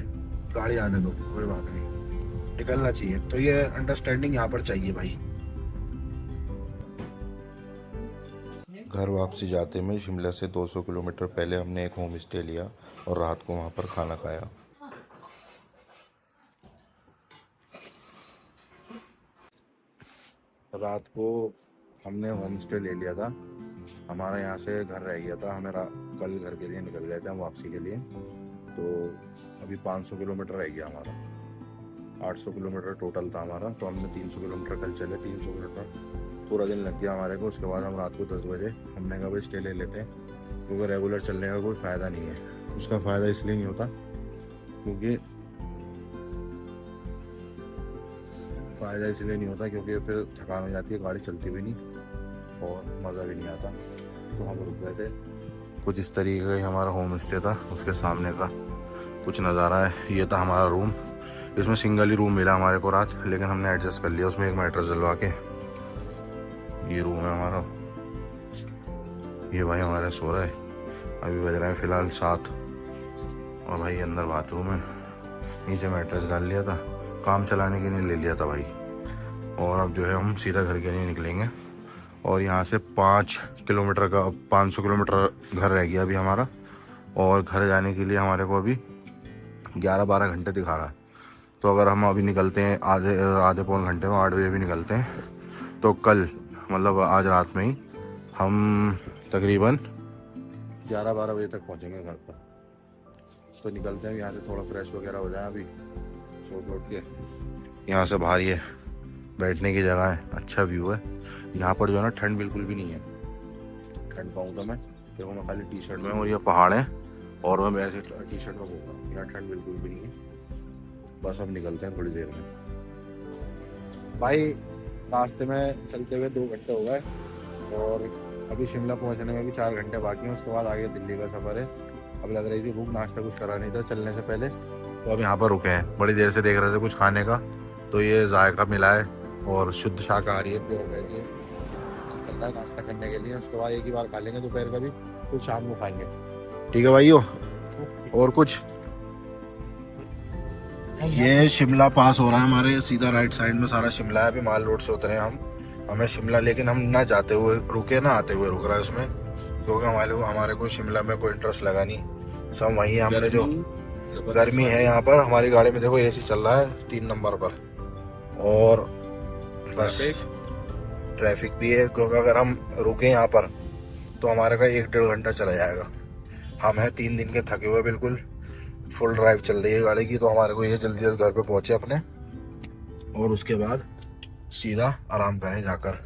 A: गाड़ी आने दो, कोई बात नहीं, निकलना चाहिए। तो ये अंडरस्टैंडिंग यहाँ पर चाहिए भाई।
D: घर वापसी जाते में शिमला से 200 किलोमीटर पहले हमने एक होम स्टे लिया और रात को वहाँ पर खाना खाया।
A: रात को हमने होम स्टे ले लिया था, हमारा यहाँ से घर रह गया था, हमें कल घर के लिए निकल गए थे हम वापसी के लिए। तो अभी 500 किलोमीटर रह गया हमारा, 800 किलोमीटर टोटल था हमारा। तो हमने 300 किलोमीटर कल चले, 300 किलोमीटर पूरा दिन लग गया हमारे को। उसके बाद हम रात को 10 बजे हमने कहा भाई स्टे ले लेते हैं, क्योंकि रेगुलर चलने का कोई फ़ायदा नहीं है। उसका फ़ायदा इसलिए नहीं होता क्योंकि क्योंकि फिर थकान हो जाती है, गाड़ी चलती भी नहीं और मज़ा भी नहीं आता। तो हम रुक गए थे। कुछ इस तरीके का ही हमारा होम स्टे था। उसके सामने का कुछ नज़ारा है, ये था हमारा रूम। इसमें सिंगल ही रूम मिला हमारे को रात, लेकिन हमने एडजस्ट कर लिया उसमें एक मैट्रेस डलवा के। ये रूम है हमारा, ये भाई हमारा सो रहा है। अभी बज रहा है फ़िलहाल 7, और भाई अंदर बाथरूम है, नीचे मैट्रेस डाल लिया था, काम चलाने के लिए ले लिया था भाई। और अब जो है हम सीधा घर के लिए निकलेंगे। और यहाँ से 5 किलोमीटर का 500 किलोमीटर घर रह गया अभी हमारा। और घर जाने के लिए हमारे को अभी 11-12 घंटे दिखा रहा है। तो अगर हम अभी निकलते हैं आधे पौन घंटे में, 8 बजे भी निकलते हैं, तो कल मतलब आज रात में ही हम तकरीबन 11-12 बजे तक पहुँचेंगे घर पर। तो निकलते हैं यहाँ से, थोड़ा फ्रेश वगैरह हो जाए। अभी सो के उठ के यहाँ से बाहर ये बैठने की जगह है, अच्छा व्यू है यहाँ पर। जो है ना ठंड बिल्कुल भी नहीं है, ठंड पाऊँ तो मैं देखो, मैं खाली टी शर्ट में। और ये पहाड़ है और मैं वैसे टी शर्ट में घूम रहा हूँ, यहाँ ठंड बिल्कुल भी नहीं है। बस हम निकलते हैं थोड़ी देर में। भाई रास्ते में चलते हुए 2 घंटे हो गए और अभी शिमला पहुंचने में भी 4 घंटे बाकी हैं। उसके बाद आगे दिल्ली का सफ़र है। अब लग रही थी भूख, नाश्ता कुछ करा नहीं था चलने से पहले, तो अब यहाँ पर रुके हैं। बड़ी देर से देख रहे थे कुछ खाने का, तो ये जायका मिला है और शुद्ध शाकाहारी है, प्योर वेज है। चल रहा है नाश्ता करने के लिए, उसके बाद एक ही बार खा लेंगे दोपहर का भी, फिर शाम को खाएंगे। ठीक है भाइयों, और कुछ? ये शिमला पास हो रहा है हमारे सीधा राइट साइड में, सारा शिमला है। अभी माल रोड से उतरे हम, हमें शिमला, लेकिन हम ना जाते हुए रुके ना आते हुए रुक रहा है उसमें, क्योंकि हमारे को शिमला में कोई इंटरेस्ट लगा नहीं। सब वहीं हमने जो गर्मी है यहाँ पर, हमारी गाड़ी में देखो एसी चल रहा है 3 नंबर पर, और बस ट्रैफिक भी है, क्योंकि अगर हम रुके यहाँ पर तो हमारे का 1-1.5 घंटा चला जाएगा। हम हैं 3 दिन के थके हुए, बिल्कुल फुल ड्राइव चल रही है गाड़ी की, तो हमारे को ये जल्दी जल्दी घर पे पहुंचे अपने, और उसके बाद सीधा आराम करें जाकर।